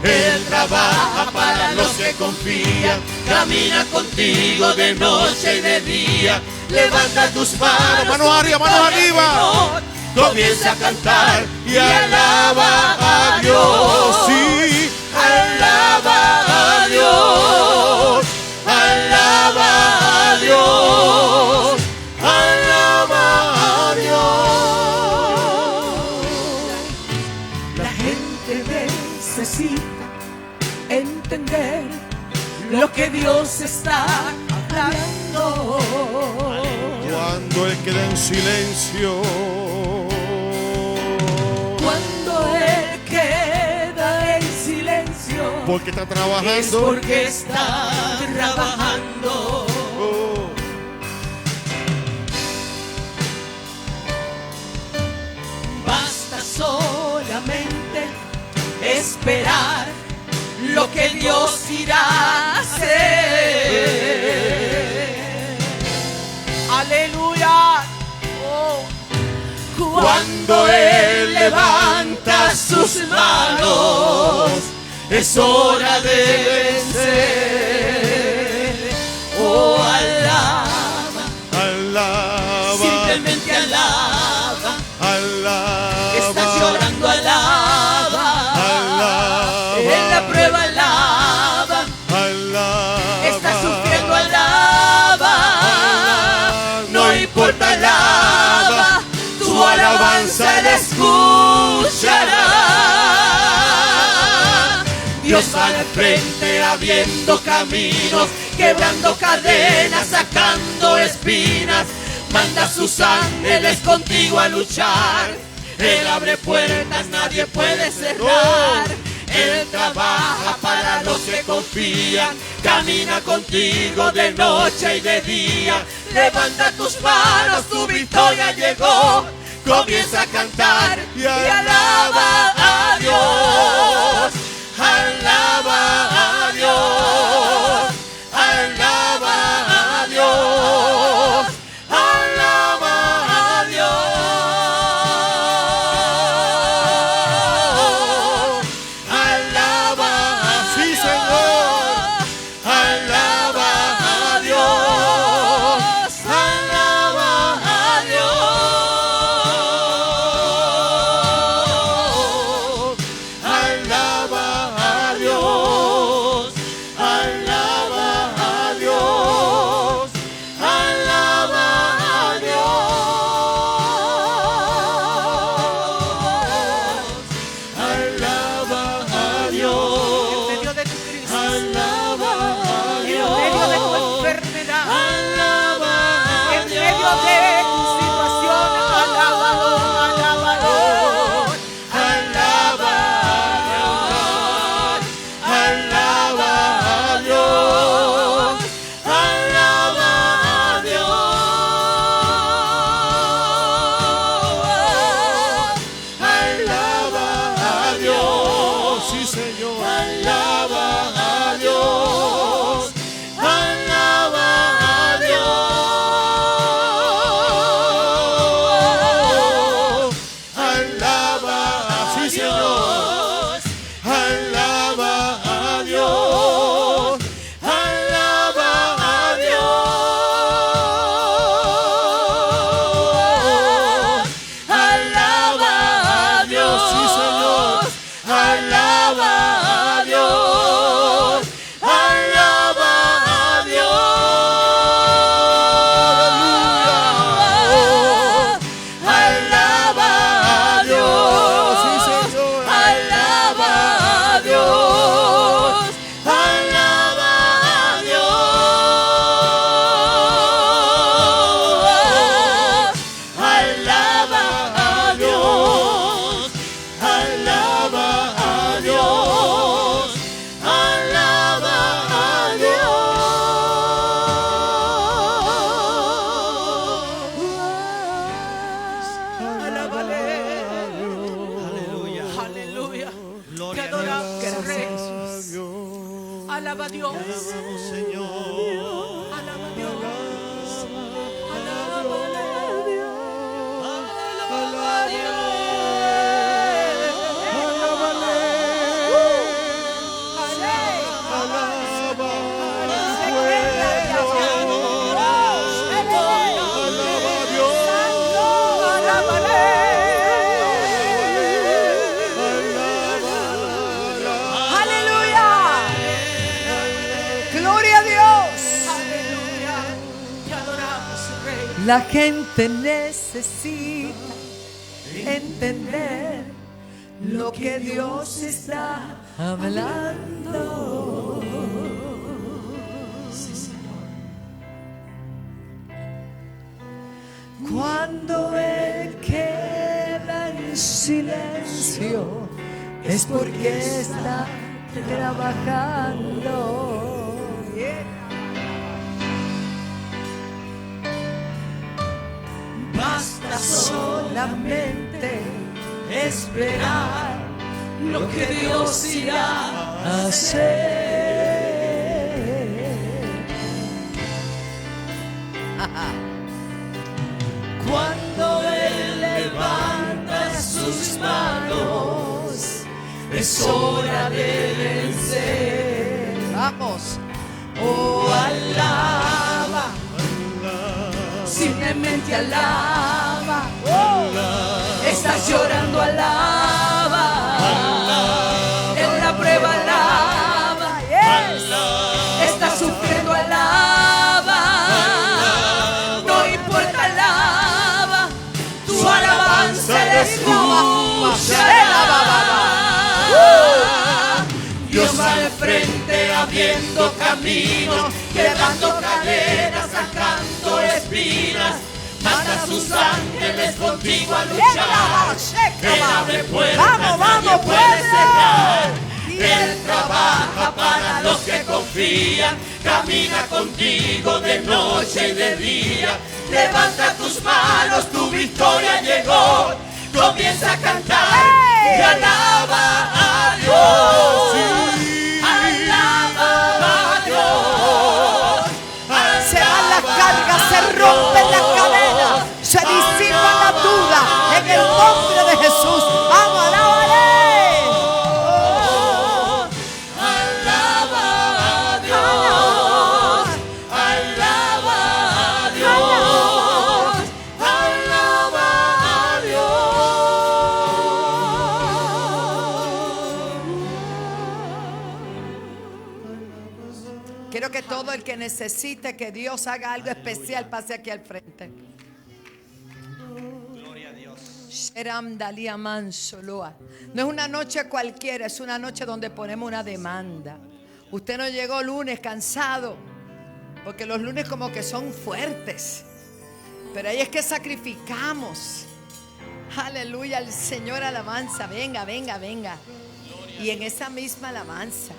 Él trabaja para los que confían. Camina contigo de noche y de día. Levanta tus manos, Manos arriba, manos arriba. Comienza a cantar y alaba a Dios. Sí. Alaba a Dios. Alaba a Dios. Alaba a Dios. La gente necesita entender lo que Dios está hablando. Cuando Él queda en silencio, Cuando Él queda en silencio, porque está es trabajando. porque está trabajando. Oh. Basta solamente esperar lo que Dios irá a hacer. Aleluya. Cuando Él levanta sus manos, es hora de vencer. Oh, alaba, Alaba, simplemente alaba. alaba. Estás llorando, alaba. Alaba. En la prueba, alaba. Alaba. Estás sufriendo, alaba. No importa, alaba. Tu alabanza la escuchará. Dios va al frente abriendo caminos, quebrando cadenas, sacando espinas. Manda a sus ángeles contigo a luchar. Él abre puertas, nadie puede cerrar. Él trabaja para los que confían. Camina contigo de noche y de día. Levanta tus manos, tu victoria llegó. Comienza a cantar y alaba a Dios. Alaba a Dios. Alaba a Dios. Alaba a Dios. Alaba a Sí, Dios. Señor. Alaba a Dios. Alaba a Dios. Alaba Dios. Señor. Alaba a Dios. La gente necesita entender lo que Dios está hablando. Sí, Señor. Cuando Él queda en silencio es porque está trabajando. Basta solamente esperar lo que Dios irá a hacer. Cuando Él levanta sus manos, es hora de vencer. Vamos. Oh, alaba. Simplemente alaba. Estás llorando, alaba. En la prueba, alaba. Estás sufriendo, alaba. No importa, alaba. Tu alabanza le escuchará. Dios va al frente abriendo caminos, quebrando cadenas, sacando espinas. Manda a sus ángeles contigo a luchar. Él abre puertas, nadie puede cerrar. Él trabaja para los que confían. Camina contigo de noche y de día. Levanta tus manos, tu victoria llegó. Comienza a cantar y alaba a Dios. Alaba a Dios. Se van las cargas, se rompen las cadenas, se disipa la duda en el nombre de Jesús. Vamos, alábale. Alaba a Dios. Alaba a Dios. Alaba a Dios. Quiero que todo el que necesite que Dios haga algo especial pase aquí al frente. Gloria a Dios. No es una noche cualquiera, es una noche donde ponemos una demanda. Usted no llegó lunes cansado, porque los lunes como que son fuertes, pero ahí es que sacrificamos. Aleluya, al Señor alabanza. Venga, venga, venga. Y en esa misma alabanza,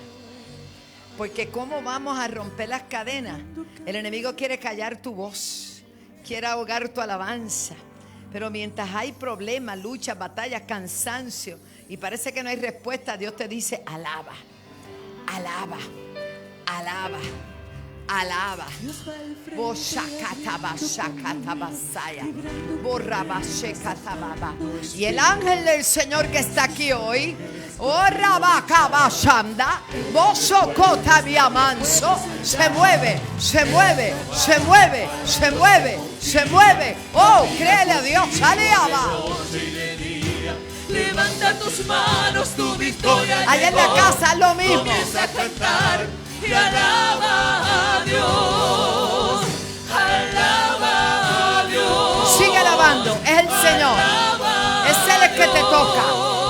porque cómo vamos a romper las cadenas. El enemigo quiere callar tu voz, quiere ahogar tu alabanza. Pero mientras hay problemas, luchas, batallas, cansancio y parece que no hay respuesta, Dios te dice: alaba, alaba, alaba, alaba. Y el ángel del Señor que está aquí hoy, se mueve, se mueve, se mueve, se mueve, se mueve. Oh, créele a Dios, alaba. Levanta tus manos, tu victoria. Allá en la casa lo mismo. Comienza a cantar y alaba a Dios. Alaba a Dios. Sigue alabando, es el Señor. Es Él el que te toca.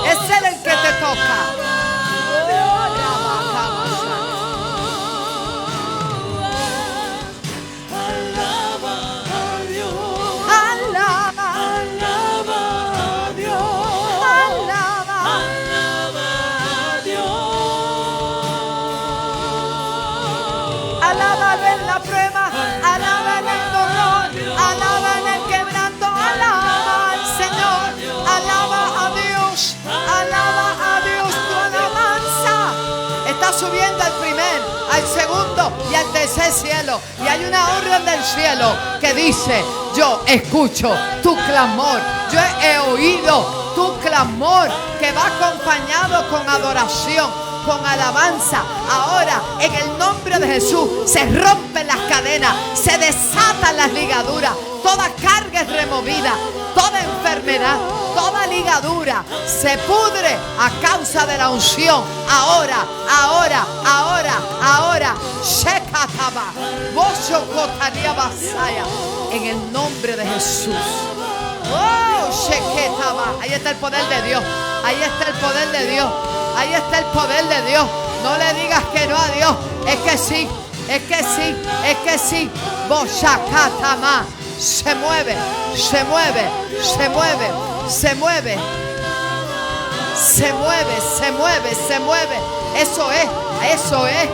Es Él el que te toca. Alaba en la prueba, alaba en el dolor, alaba en el quebranto, alaba al Señor, alaba a Dios, tu tercer cielo. Y hay una orden del cielo que dice: yo escucho tu clamor. Yo he oído tu clamor, que va acompañado con adoración, con alabanza. Ahora, en el nombre de Jesús, se rompen las cadenas, se desatan las ligaduras. Toda carga es removida, toda enfermedad, toda ligadura se pudre a causa de la unción. Ahora, ahora, ahora, ahora. Shekataba, Boshokotaria Basaya. En el nombre de Jesús. Oh, Sheketaba. Ahí está el poder de Dios. Ahí está el poder de Dios. Ahí está el poder de Dios. No le digas que no a Dios. Es que sí, es que sí, es que sí. Boshakatama. Se mueve, se mueve, se mueve, se mueve. Se mueve, se mueve, se mueve. Eso es, eso es.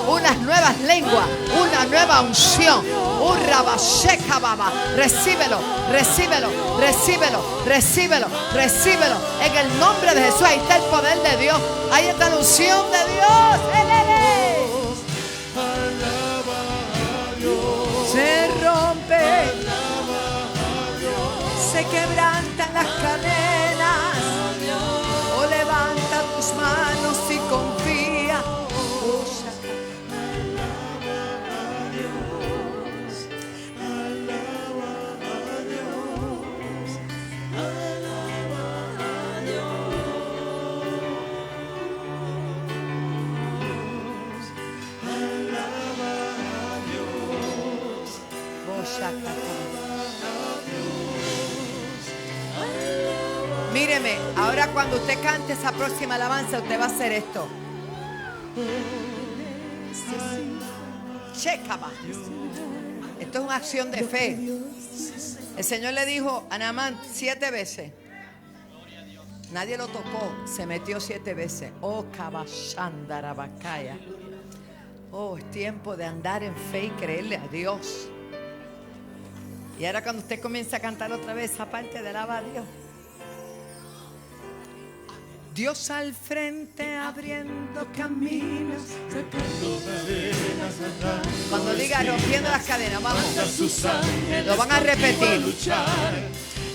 Unas nuevas lenguas, una nueva unción. Un rabasheka baba. Recíbelo, recíbelo, recíbelo, recíbelo, recíbelo. En el nombre de Jesús, ahí está el poder de Dios. Ahí está la unción de Dios. Se rompe, se quebrantan las cadenas. O levanta tus manos y confía. Míreme, ahora cuando usted cante esa próxima alabanza, usted va a hacer esto. Shekaba. Esto es una acción de fe. El Señor le dijo a Naamán 7 veces. Nadie lo tocó, se metió 7 veces. Oh, Kabashandarabakaya. Oh, es tiempo de andar en fe y creerle a Dios. Y ahora cuando usted comienza a cantar otra vez esa parte de alaba a Dios. Dios al frente abriendo caminos, sacando cadenas, cuando diga rompiendo las cadenas, vamos. Lo van a repetir.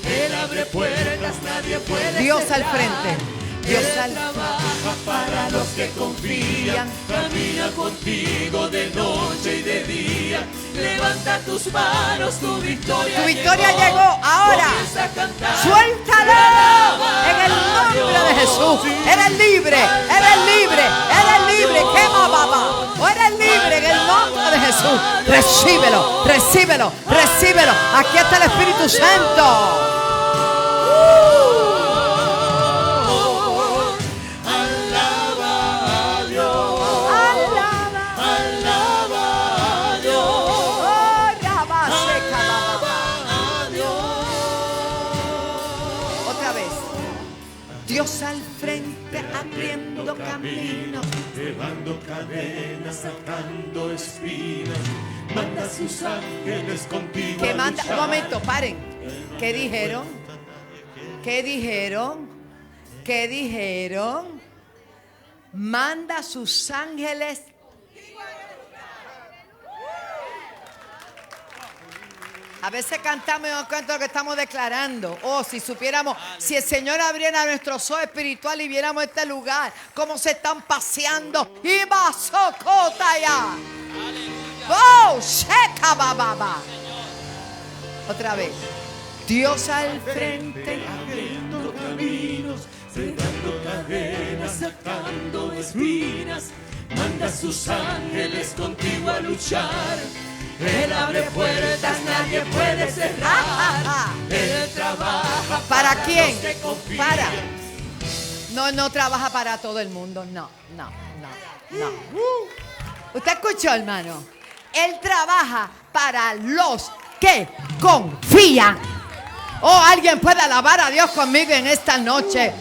Él abre puertas, nadie puede Dios cerrar. al frente. Dios al Trabaja para los que confían. Camina contigo de noche y de día. Levanta tus manos, tu victoria. Tu victoria llegó. Ahora Comienza a cantar. suéltalo en el nombre de Jesús. Eres libre, eres libre, eres libre. Quema baba. O eres libre en el nombre de Jesús. Recíbelo, recíbelo, recíbelo. Aquí está el Espíritu Santo. Dios al frente abriendo caminos, Llevando cadenas, sacando espinas. Manda a sus ángeles contigo. que a manda. Un luchar. momento, paren. ¿Qué dijeron? ¿Qué dijeron? ¿Qué dijeron? Manda a sus ángeles. A veces cantamos y nos cuenta lo que estamos declarando. Oh, si supiéramos, si el Señor abriera nuestros ojos espirituales y viéramos este lugar, cómo se están paseando. Y va socotaya. Oh, sheka bababa. Otra vez. Dios al frente. Abriendo caminos, cerrando cadenas, sacando espinas. Manda a sus ángeles contigo a luchar. Él abre puertas, nadie puede cerrar. Él trabaja ¿Para quién? los que confían. Para. No trabaja para todo el mundo. No. ¿Usted escuchó, hermano? Él trabaja para los que confían. Oh, alguien puede alabar a Dios conmigo en esta noche.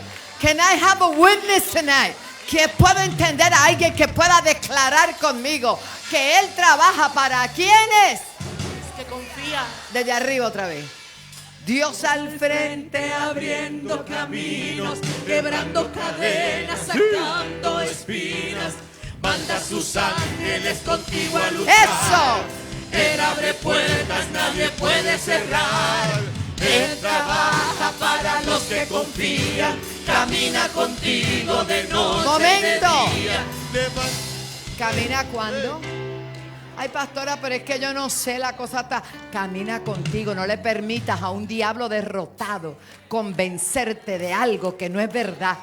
Can I have a witness tonight? Que puedo entender a alguien que pueda declarar conmigo que Él trabaja para quienes. Que confía. Desde arriba otra vez. Dios al frente Abriendo caminos, quebrando cadenas, sacando espinas. manda sus ángeles contigo a luchar. ¡Eso! Él abre puertas, nadie puede cerrar. Él trabaja para los que confían, camina contigo de noche ¡Momento! y de día. ¿Camina cuándo? Ay, pastora, pero es que yo no sé, la cosa está... Camina contigo, no le permitas a un diablo derrotado convencerte de algo que no es verdad.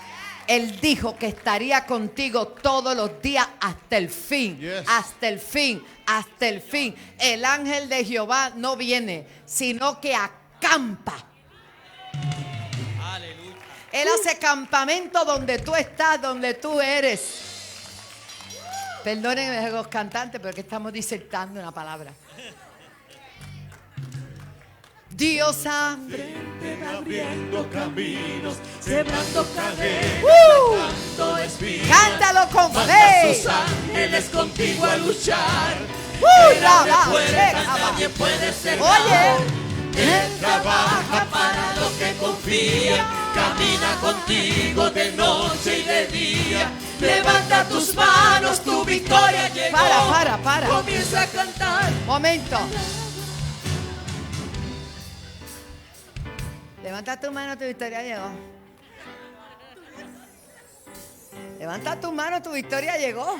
Él dijo que estaría contigo todos los días hasta el fin, Yes. hasta el fin, hasta el fin. El ángel de Jehová no viene, sino que acampa. Él hace campamento donde tú estás, donde tú eres. Perdónenme los cantantes, pero que estamos disertando una palabra. Dios abre. Abriendo caminos, sembrando cadenas, sacando espinas. Cántalo con Manda fe. sus ángeles contigo a luchar. Él La abre va, puertas, checa, va. nadie puede cerrar. Oye, Él trabaja para los que confían, camina contigo de noche y de día. Levanta tus manos, tu victoria llegó. para. Comienza a cantar. Momento. Levanta tu mano, tu victoria llegó. Levanta tu mano, tu victoria llegó.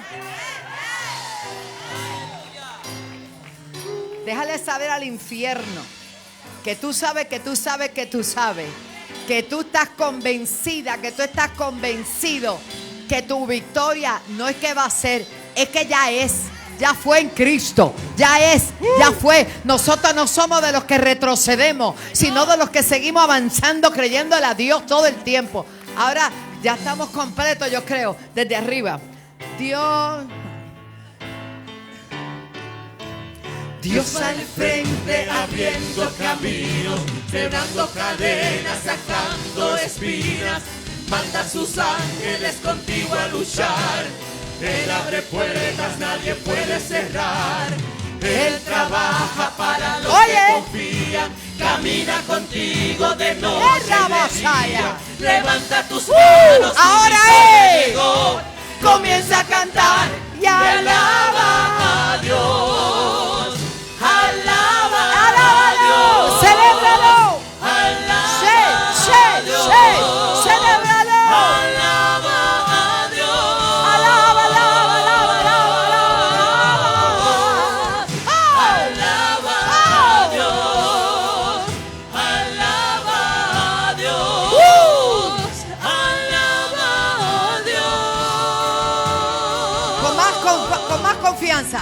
Déjale saber al infierno que tú sabes, que tú sabes, que tú sabes, que tú estás convencida, que tú estás convencido que tu victoria no es que va a ser, es que ya es. Ya fue en Cristo, ya es, ya fue. Nosotros no somos de los que retrocedemos, sino de los que seguimos avanzando, creyéndole a Dios todo el tiempo. Ahora ya estamos completos, yo creo, desde arriba. Dios al frente abriendo caminos, quebrando cadenas, sacando espinas. Manda sus ángeles contigo a luchar. Él abre puertas, nadie puede cerrar. Él trabaja para los que confían, camina contigo de noche y de día. Levanta tus manos, tu Ahora victoria es. llegó. Comienza a cantar y alaba a Dios. Alaba a Dios. ¡Celébralo! Alaba a Dios. ¡Celébralo! Alaba a Dios. Alaba. Alaba a Dios. Alaba a Dios. Alaba a Dios. Con más confianza.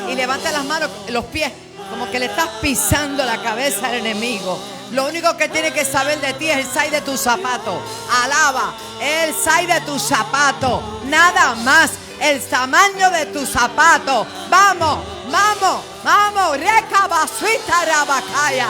Y levanta las manos, los pies, como que le estás pisando la cabeza al enemigo. Lo único que tiene que saber de ti es el size de tu zapato. Alaba, el size de tu zapato. Nada más, el tamaño de tu zapato. Vamos. Recabasuita rabacaya.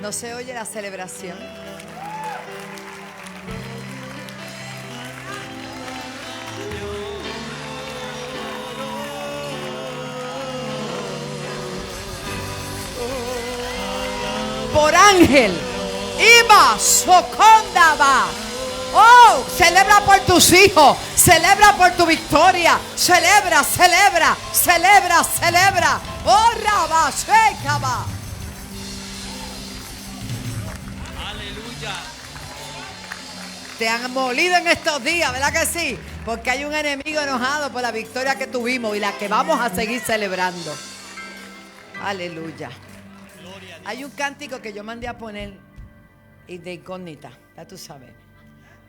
No se oye la celebración. Por ángel. Iba, Socondaba. Oh, celebra por tus hijos. Celebra por tu victoria. Celebra. Oh, Rabba, Shekaba. Te han molido en estos días, ¿verdad que sí? Porque hay un enemigo enojado por la victoria que tuvimos y la que vamos a seguir celebrando. Aleluya. Hay un cántico que yo mandé a poner y de incógnita, ya tú sabes.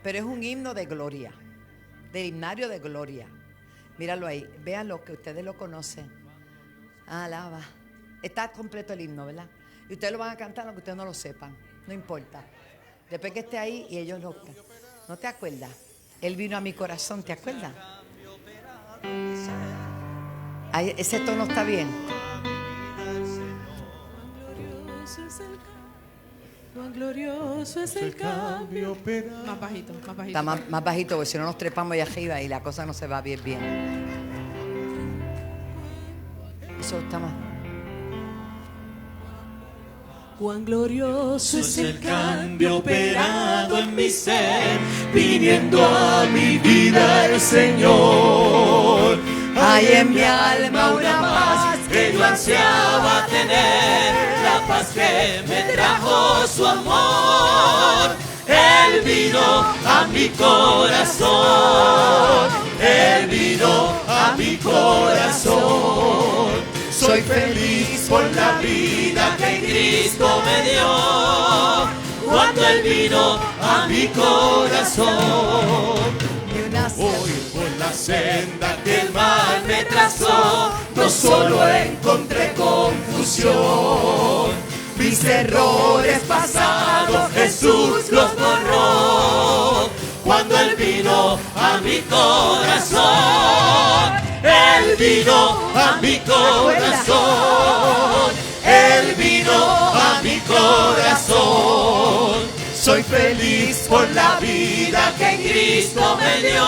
Pero es un himno de gloria, del himnario de gloria. Míralo ahí, véanlo que ustedes lo conocen. Alaba. Está completo el himno, ¿verdad? Y ustedes lo van a cantar aunque ustedes no lo sepan. No importa. Después que esté ahí y ellos lo cantan. ¿No te acuerdas? Él vino a mi corazón, ¿te acuerdas? Ahí, ese tono está bien. Cuán glorioso es el cambio. Más bajito, más bajito. Está más bajito porque si no nos trepamos allá arriba y la cosa no se va bien. Eso está más. Cuán glorioso es el cambio operado en mi ser, viniendo a mi vida el Señor. Hay en mi alma una paz que yo ansiaba tener, la paz que me trajo su amor. Él vino a mi corazón, Él vino a mi corazón. Soy feliz por la vida que Cristo me dio, cuando Él vino a mi corazón. Hoy por la senda que el mal me trazó, no solo encontré confusión, mis errores pasados Jesús los borró. Cuando Él vino a mi corazón, Él vino a mi corazón, Él vino a mi corazón. Soy feliz por la vida que Cristo me dio,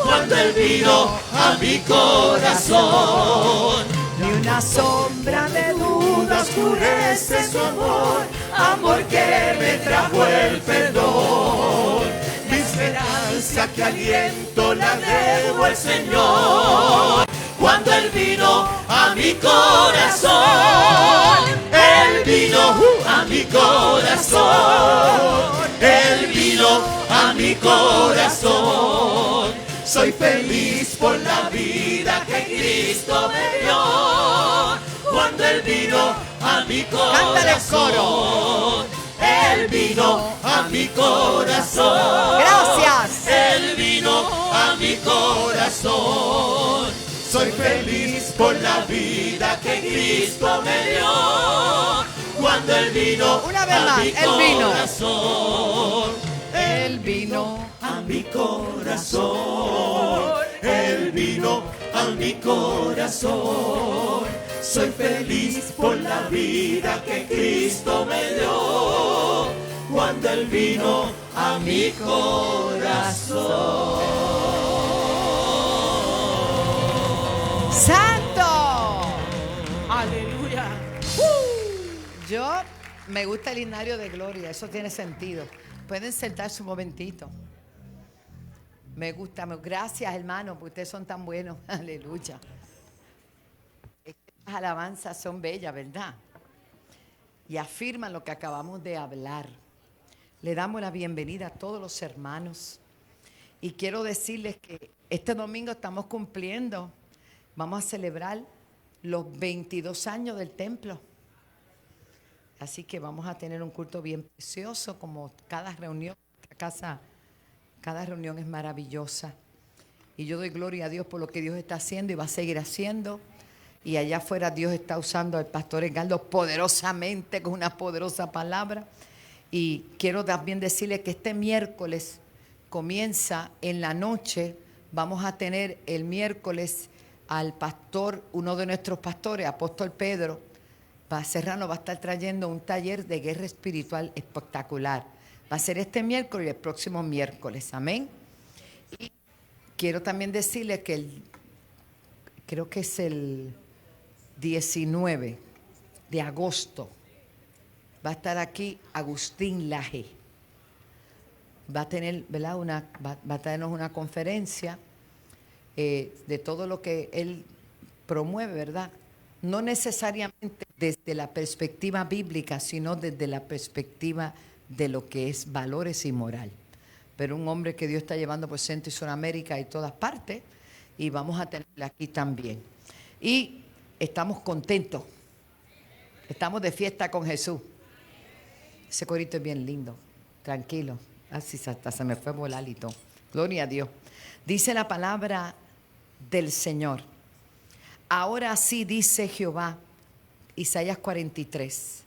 cuando Él vino a mi corazón. Ni una sombra de duda oscurece su amor, amor que me trajo el perdón. Mi esperanza que aliento la debo al Señor, cuando Él vino a mi corazón. Él vino a mi corazón, Él vino a mi corazón. Soy feliz por la vida que Cristo me dio, cuando Él vino a mi corazón. Él vino a mi corazón. Gracias. Él vino a mi corazón. Soy feliz por la vida que Cristo me dio, cuando Él vino una vez a más, mi Él vino. corazón. Él vino a mi corazón. Él vino a mi corazón. Soy feliz por la vida que Cristo me dio, cuando Él vino a mi corazón. ¡Santo! ¡Aleluya! Yo me gusta el himnario de gloria, eso tiene sentido. Pueden sentarse un momentito. Me gusta, gracias hermano, porque ustedes son tan buenos. Aleluya. Estas alabanzas son bellas, ¿verdad? Y afirman lo que acabamos de hablar. Le damos la bienvenida a todos los hermanos. Y quiero decirles que este domingo estamos cumpliendo, vamos a celebrar los 22 años del templo. Así que vamos a tener un culto bien precioso, como cada reunión, cada reunión es maravillosa. Y yo doy gloria a Dios por lo que Dios está haciendo y va a seguir haciendo. Y allá afuera Dios está usando al pastor Edgardo poderosamente, con una poderosa palabra. Y quiero también decirle que este miércoles comienza en la noche. Vamos a tener el miércoles al pastor, uno de nuestros pastores, apóstol Pedro Serrano, va a estar trayendo un taller de guerra espiritual espectacular. Va a ser este miércoles y el próximo miércoles. Amén. Y quiero también decirle que creo que es el 19 de agosto, va a estar aquí Agustín Laje. Va a tener, ¿verdad? Va a tenernos una conferencia de todo lo que él promueve, ¿verdad? No necesariamente desde la perspectiva bíblica, sino desde la perspectiva de lo que es valores y moral. Pero un hombre que Dios está llevando por Centro y Sudamérica y todas partes, y vamos a tenerle aquí también. Y estamos contentos, estamos de fiesta con Jesús. Ese corito es bien lindo, tranquilo. Así hasta se me fue volar y todo. Gloria a Dios. Dice la palabra del Señor: Ahora sí dice Jehová, Isaías 43,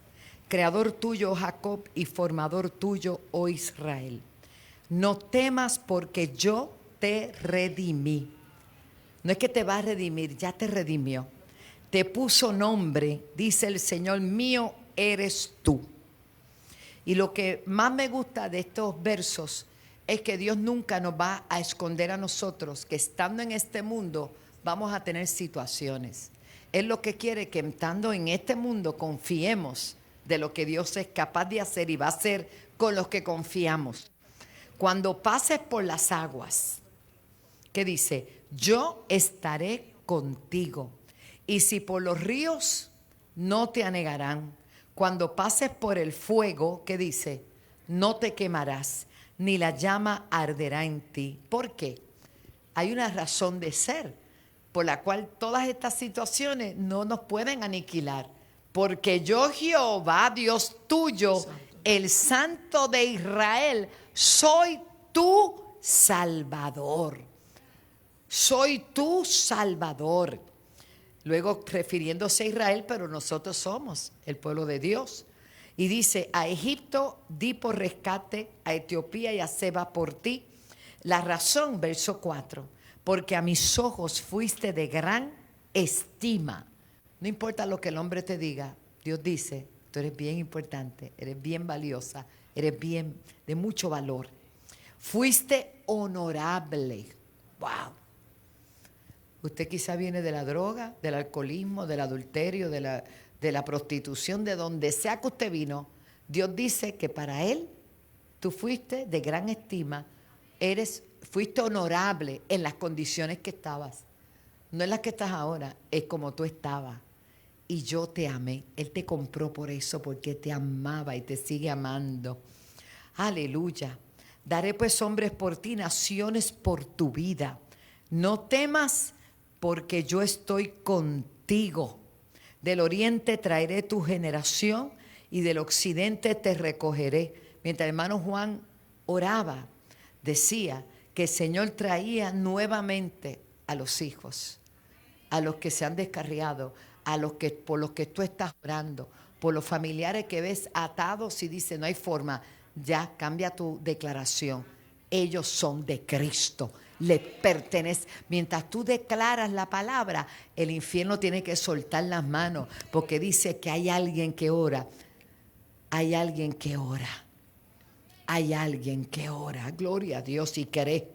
creador tuyo, oh Jacob, y formador tuyo, oh Israel. No temas porque yo te redimí. No es que te va a redimir, ya te redimió. Te puso nombre, dice el Señor, mío eres tú. Y lo que más me gusta de estos versos es que Dios nunca nos va a esconder a nosotros, que estando en este mundo vamos a tener situaciones. Él lo que quiere que estando en este mundo confiemos de lo que Dios es capaz de hacer y va a hacer con los que confiamos. Cuando pases por las aguas, ¿qué dice? Yo estaré contigo. Y si por los ríos, no te anegarán. Cuando pases por el fuego, ¿qué dice? No te quemarás, ni la llama arderá en ti. ¿Por qué? Hay una razón de ser por la cual todas estas situaciones no nos pueden aniquilar. Porque yo, Jehová, Dios tuyo, el Santo de Israel, soy tu Salvador. Soy tu Salvador. Luego refiriéndose a Israel, pero nosotros somos el pueblo de Dios. Y dice, a Egipto di por rescate, a Etiopía y a Seba por ti. La razón, verso 4, porque a mis ojos fuiste de gran estima. No importa lo que el hombre te diga, Dios dice, tú eres bien importante, eres bien valiosa, eres bien de mucho valor. Fuiste honorable. Wow. Usted quizá viene de la droga, del alcoholismo, del adulterio, de la prostitución, de donde sea que usted vino. Dios dice que para Él tú fuiste de gran estima, fuiste honorable en las condiciones que estabas. No en las que estás ahora, es como tú estabas. Y yo te amé. Él te compró por eso, porque te amaba y te sigue amando. Aleluya. Daré pues hombres por ti, naciones por tu vida. No temas, porque yo estoy contigo. Del oriente traeré tu generación y del occidente te recogeré. Mientras el hermano Juan oraba, decía que el Señor traía nuevamente a los hijos, a los que se han descarriado, por los que tú estás orando, por los familiares que ves atados y dice no hay forma. Ya cambia tu declaración. Ellos son de Cristo. Le pertenece. Mientras tú declaras la palabra, el infierno tiene que soltar las manos, porque dice que hay alguien que ora. Hay alguien que ora. Hay alguien que ora. Gloria a Dios y queré.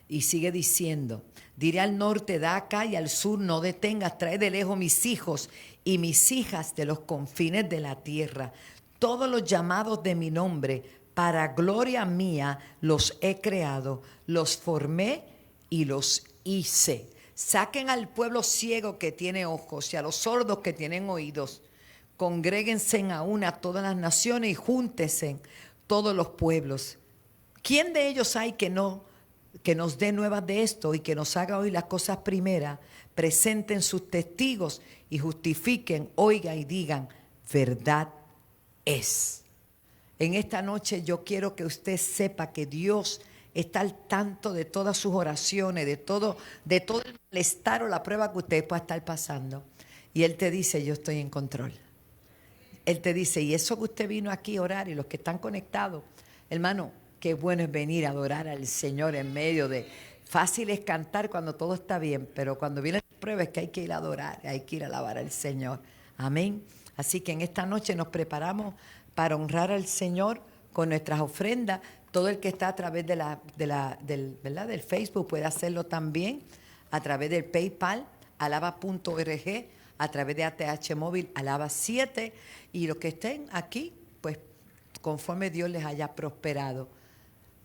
Y sigue diciendo, diré al norte, da acá, y al sur no detengas, trae de lejos mis hijos y mis hijas de los confines de la tierra. Todos los llamados de mi nombre, para gloria mía los he creado, los formé y los hice. Saquen al pueblo ciego que tiene ojos y a los sordos que tienen oídos. Congréguense a una todas las naciones y júntense todos los pueblos. ¿Quién de ellos hay que nos dé nuevas de esto y que nos haga oír las cosas primeras? Presenten sus testigos y justifiquen, oigan y digan, verdad es. En esta noche yo quiero que usted sepa que Dios está al tanto de todas sus oraciones, de todo el malestar o la prueba que usted pueda estar pasando. Y Él te dice, yo estoy en control. Él te dice, y eso que usted vino aquí a orar y los que están conectados, hermano, qué bueno es venir a adorar al Señor en medio de... Fácil es cantar cuando todo está bien, pero cuando vienen las pruebas es que hay que ir a adorar, hay que ir a alabar al Señor. Amén. Así que en esta noche nos preparamos para honrar al Señor con nuestras ofrendas. Todo el que está a través del Facebook puede hacerlo también, a través del PayPal, alaba.org, a través de ATH Móvil, Alaba 7, y los que estén aquí, pues conforme Dios les haya prosperado.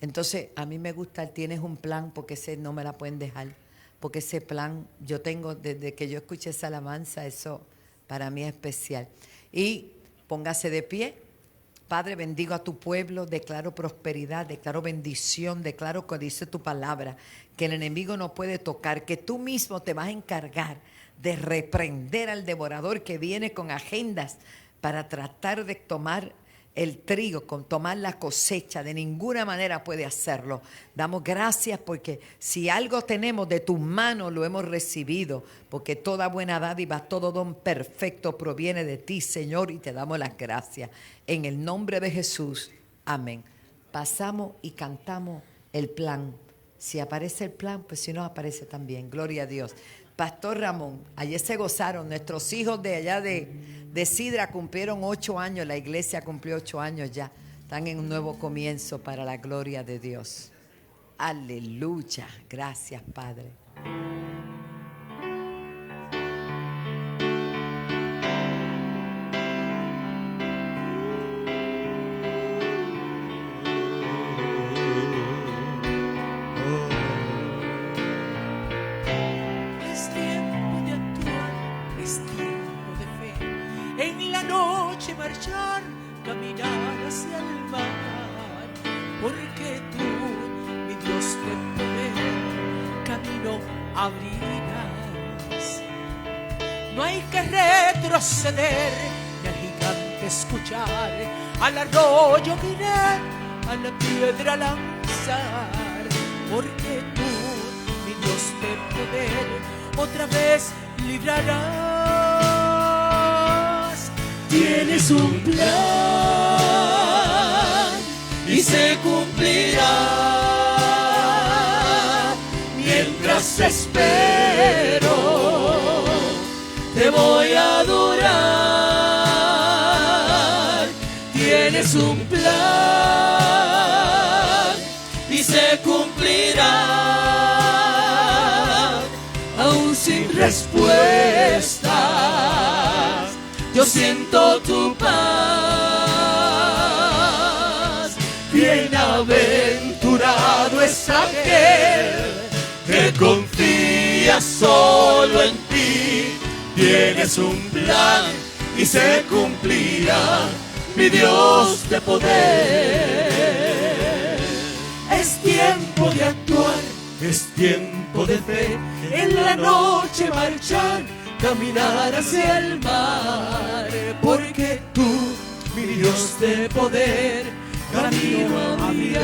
Entonces, a mí me gusta, tienes un plan, porque ese no me la pueden dejar, porque ese plan yo tengo, desde que yo escuché esa alabanza, eso para mí es especial. Y póngase de pie. Padre, bendigo a tu pueblo, declaro prosperidad, declaro bendición, declaro que dice tu palabra, que el enemigo no puede tocar, que tú mismo te vas a encargar de reprender al devorador que viene con agendas para tratar de tomar el trigo, con tomar la cosecha, de ninguna manera puede hacerlo. Damos gracias porque si algo tenemos de tus manos lo hemos recibido, porque toda buena dádiva, todo don perfecto proviene de ti, Señor, y te damos las gracias. En el nombre de Jesús, amén. Pasamos y cantamos el plan. Si aparece el plan, pues si no aparece también. Gloria a Dios. Pastor Ramón, ayer se gozaron. Nuestros hijos de allá de Sidra cumplieron 8 años. La iglesia cumplió 8 años ya. Están en un nuevo comienzo para la gloria de Dios. Aleluya. Gracias, Padre. Marchar, caminar hacia el mar, porque tú, mi Dios de poder, camino abrirás. No hay que retroceder, ni al gigante escuchar, al arroyo mirar, a la piedra lanzar, porque tú, mi Dios de poder, otra vez librarás. Tienes un plan y se cumplirá. Mientras espero, te voy a adorar. Tienes un plan y se cumplirá. Aún sin respuestas, yo siento tu paz. Bienaventurado es aquel que confía solo en ti. Tienes un plan y se cumplirá, mi Dios de poder. Es tiempo de actuar, es tiempo de fe. En la noche marchar, caminar hacia el mar, porque tú, mi Dios de poder, camino abrirás.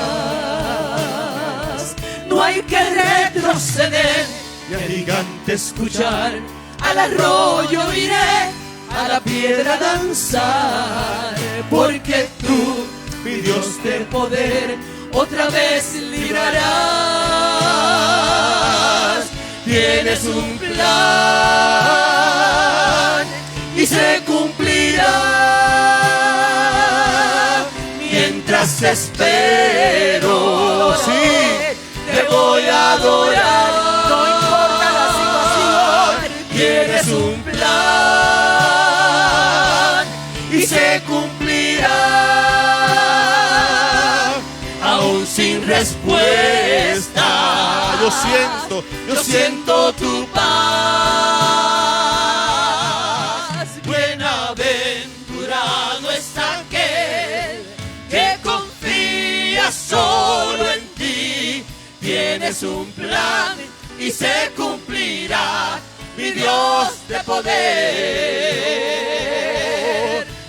No hay que retroceder, y al gigante escuchar, al arroyo iré, a la piedra danzar, porque tú, mi Dios de poder, otra vez librarás. Tienes un plan y se cumplirá. Mientras espero, sí, te voy a adorar. No importa la situación, tienes un plan y se cumplirá. Aún sin respuesta, yo siento tu paz. Bienaventurado es aquel que confía solo en ti. Tienes un plan y se cumplirá, mi Dios de poder.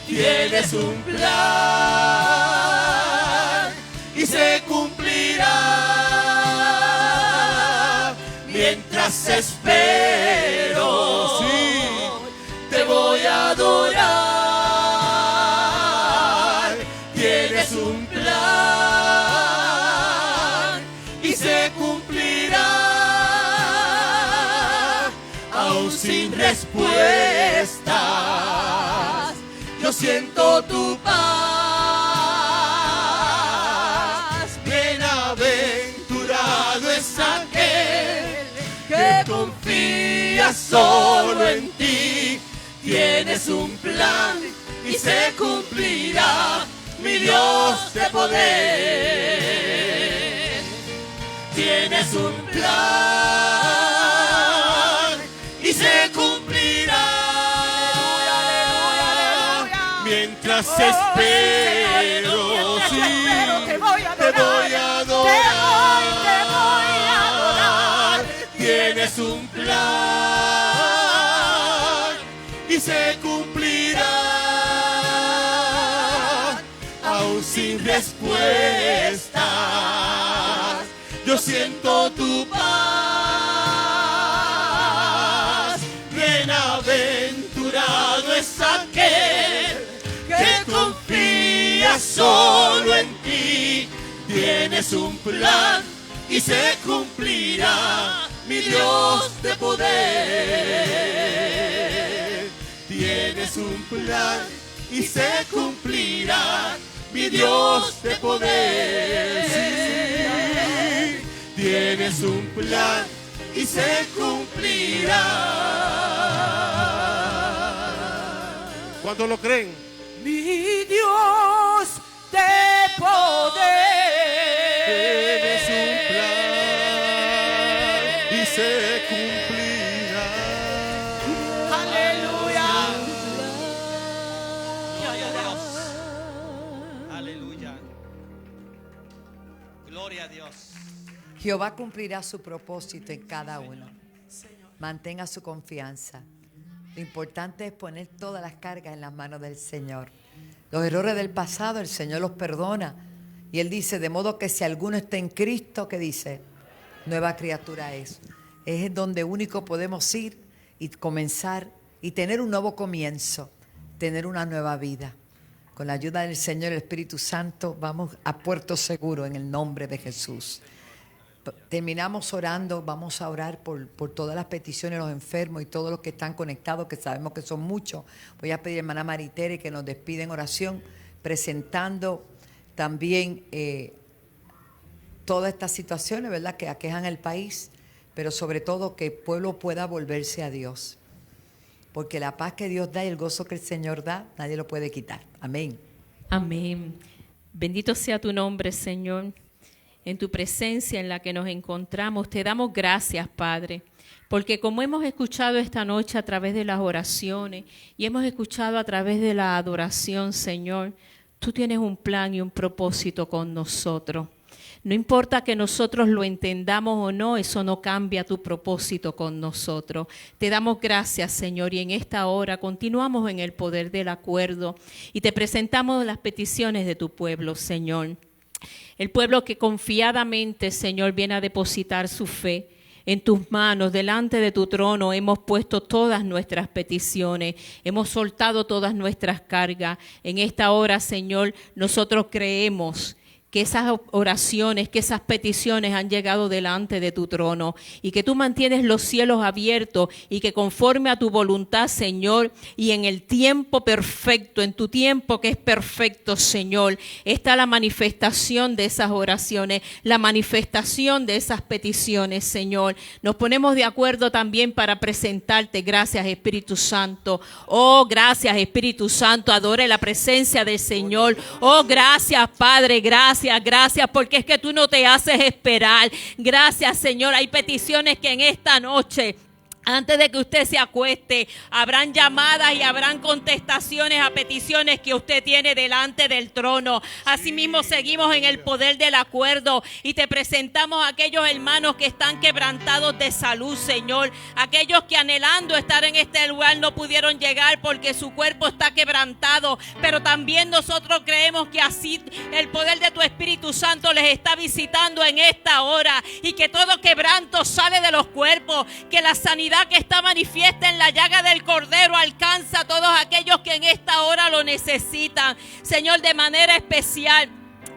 Tienes un plan y se cumplirá. Mientras espero, sí, te voy a adorar. Tienes un plan y se cumplirá. Aún sin respuestas, yo siento tu paz. Bienaventurado es aquel que confía solo en ti. Tienes un plan y se cumplirá, mi Dios de poder. Tienes un plan y se cumplirá. Mientras espero, sí, te voy a adorar. Te voy a adorar. Tienes un plan y se cumplirá. mis respuestas. Yo siento tu paz. Bienaventurado es aquel que confía solo en ti. Tienes un plan y se cumplirá, mi Dios de poder. Tienes un plan y se cumplirá, mi Dios de poder. Sí, tienes un plan y se cumplirá. ¿Cuántos lo creen? Mi Dios de poder. Tienes un plan y se cumplirá. Aleluya. Aleluya. Gloria a Dios. Jehová cumplirá su propósito en cada uno. Mantenga su confianza. Lo importante es poner todas las cargas en las manos del Señor. Los errores del pasado el Señor los perdona. Y Él dice, de modo que si alguno está en Cristo, ¿qué dice? Nueva criatura es. Es donde único podemos ir y comenzar y tener un nuevo comienzo, tener una nueva vida. Con la ayuda del Señor, el Espíritu Santo, vamos a puerto seguro en el nombre de Jesús. Terminamos orando, vamos a orar por todas las peticiones de los enfermos y todos los que están conectados, que sabemos que son muchos. Voy a pedir a hermana Maritere que nos despida en oración, presentando también todas estas situaciones, ¿verdad?, que aquejan el país, pero sobre todo que el pueblo pueda volverse a Dios. Porque la paz que Dios da y el gozo que el Señor da, nadie lo puede quitar. Amén. Amén. Bendito sea tu nombre, Señor. En tu presencia en la que nos encontramos, te damos gracias, Padre, porque como hemos escuchado esta noche a través de las oraciones y hemos escuchado a través de la adoración, Señor, tú tienes un plan y un propósito con nosotros. No importa que nosotros lo entendamos o no, eso no cambia tu propósito con nosotros. Te damos gracias, Señor, y en esta hora continuamos en el poder del acuerdo y te presentamos las peticiones de tu pueblo, Señor. El pueblo que confiadamente, Señor, viene a depositar su fe en tus manos, delante de tu trono, hemos puesto todas nuestras peticiones, hemos soltado todas nuestras cargas. En esta hora, Señor, nosotros creemos que esas oraciones, que esas peticiones han llegado delante de tu trono y que tú mantienes los cielos abiertos y que conforme a tu voluntad, Señor, y en el tiempo perfecto, en tu tiempo que es perfecto, Señor, está la manifestación de esas oraciones, la manifestación de esas peticiones, Señor. Nos ponemos de acuerdo también para presentarte. Gracias, Espíritu Santo. Oh, gracias, Espíritu Santo. Adore la presencia del Señor. Oh, gracias, Padre. Gracias, porque es que tú no te haces esperar. Gracias, Señor. Hay peticiones que en esta noche, antes de que usted se acueste, habrán llamadas y habrán contestaciones a peticiones que usted tiene delante del trono. Asimismo, seguimos en el poder del acuerdo y te presentamos a aquellos hermanos que están quebrantados de salud, Señor. Aquellos que anhelando estar en este lugar no pudieron llegar porque su cuerpo está quebrantado. Pero también nosotros creemos que así el poder de tu Espíritu Santo les está visitando en esta hora y que todo quebranto sale de los cuerpos, que la sanidad que está manifiesta en la llaga del Cordero alcanza a todos aquellos que en esta hora lo necesitan. Señor, de manera especial,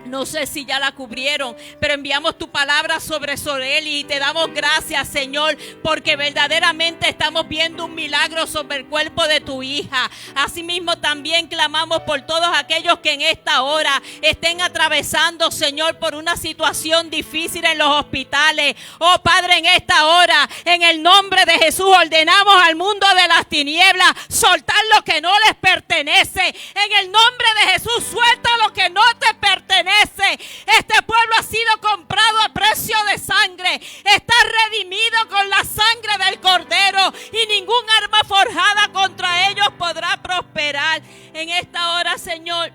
no sé si ya la cubrieron, pero enviamos tu palabra sobre Soreli y te damos gracias, Señor, porque verdaderamente estamos viendo un milagro sobre el cuerpo de tu hija. Asimismo, también clamamos por todos aquellos que en esta hora estén atravesando, Señor, por una situación difícil en los hospitales. Oh, Padre, en esta hora, en el nombre de Jesús, ordenamos al mundo de las tinieblas soltar lo que no les pertenece. En el nombre de Jesús, suelta lo que no te pertenece. Este pueblo ha sido comprado a precio de sangre, está redimido con la sangre del Cordero y ningún arma forjada contra ellos podrá prosperar. En esta hora, Señor,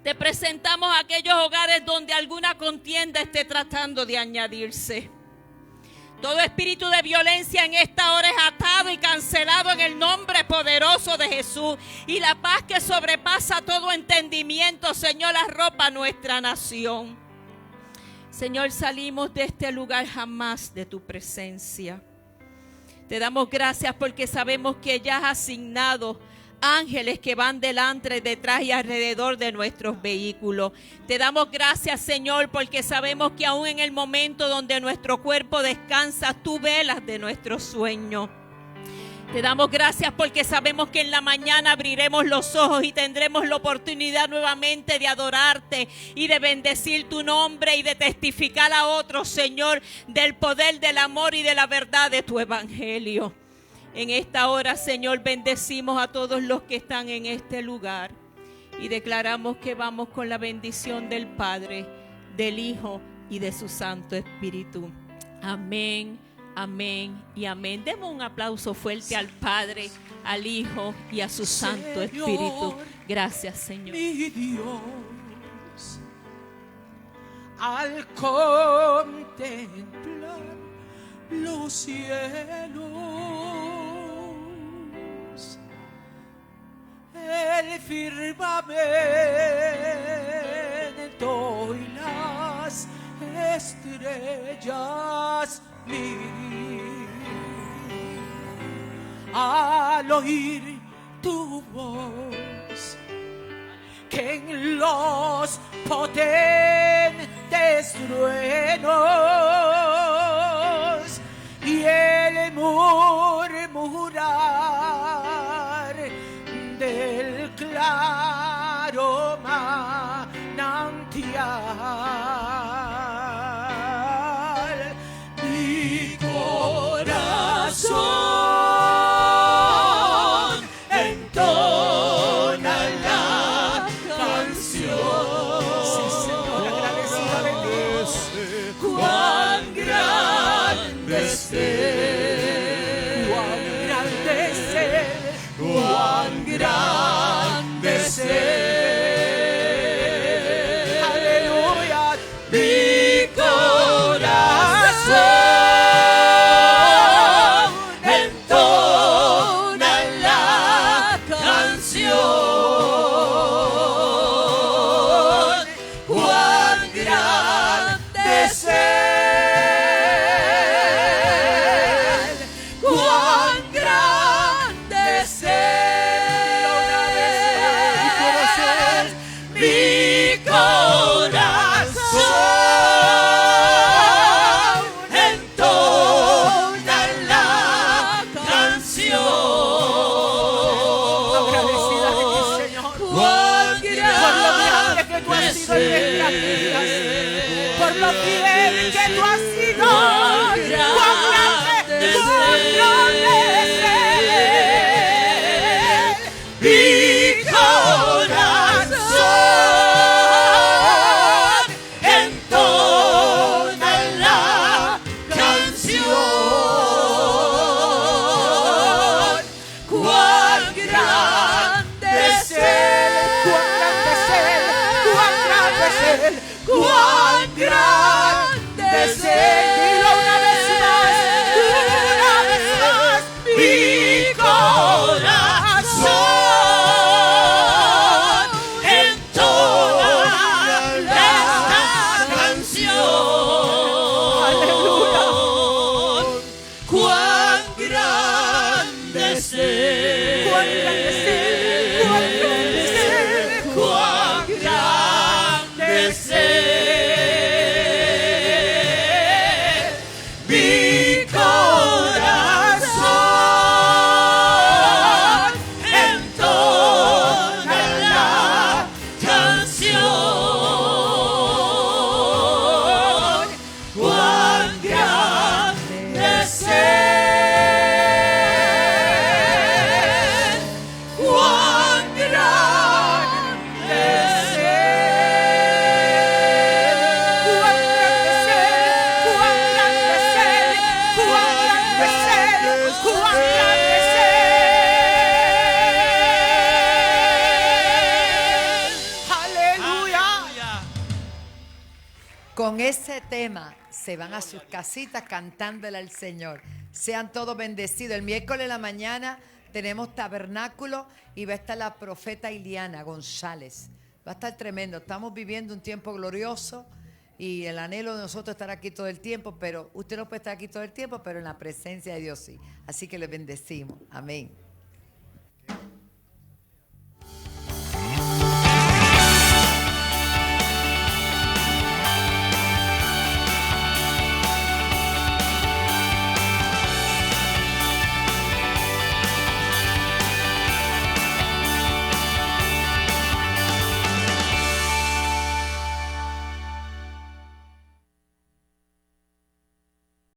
te presentamos aquellos hogares donde alguna contienda esté tratando de añadirse. Todo espíritu de violencia en esta hora es atado y cancelado en el nombre poderoso de Jesús. Y la paz que sobrepasa todo entendimiento, Señor, arropa nuestra nación. Señor, salimos de este lugar jamás de tu presencia. Te damos gracias porque sabemos que ya has asignado ángeles que van delante, detrás y alrededor de nuestros vehículos. Te damos gracias, Señor, porque sabemos que aún en el momento donde nuestro cuerpo descansa, tú velas de nuestro sueño. Te damos gracias porque sabemos que en la mañana abriremos los ojos y tendremos la oportunidad nuevamente de adorarte y de bendecir tu nombre y de testificar a otros, Señor, del poder, del amor y de la verdad de tu evangelio. En esta hora, Señor, bendecimos a todos los que están en este lugar y declaramos que vamos con la bendición del Padre, del Hijo y de su Santo Espíritu. Amén, amén y amén. Demos un aplauso fuerte al Padre, al Hijo y a su Santo Espíritu. Gracias, Señor. Mi Dios, al contemplar los cielos, el firmamento y las estrellas vi, al oír tu voz, que en los potentes truenos y el murmurar del claro manantial, mi corazón entona la canción. Sí, Señor, agradecida de Dios. Cuán grande es Él, cuán grande es Él, cuán grande es Él. Aleluya, mi corazón entona la canción. Cuán grande es Él, cuán grande es Él. Mi corazón entona la canción. Agradecida de ti, Señor, por lo grande que tú has sido en nuestras vidas, por lo fiel que tú has sido. Cuán grande es Él. Mi corazón entona la canción. Cuán grande es Él, cuán grande es Él, cuán grande es Él, cuán grande es Él. Dilo una vez más, mi corazón entona esta canción. Aleluya. Cuán grande es Él, cuán grande es Él, cuán grande es Él, cuán grande es Él. Con ese tema se van a sus casitas cantándole al Señor. Sean todos bendecidos. El miércoles en la mañana tenemos tabernáculo y va a estar la profeta Iliana González. Va a estar tremendo. Estamos viviendo un tiempo glorioso y el anhelo de nosotros estar aquí todo el tiempo, pero usted no puede estar aquí todo el tiempo, pero en la presencia de Dios sí. Así que les bendecimos. Amén.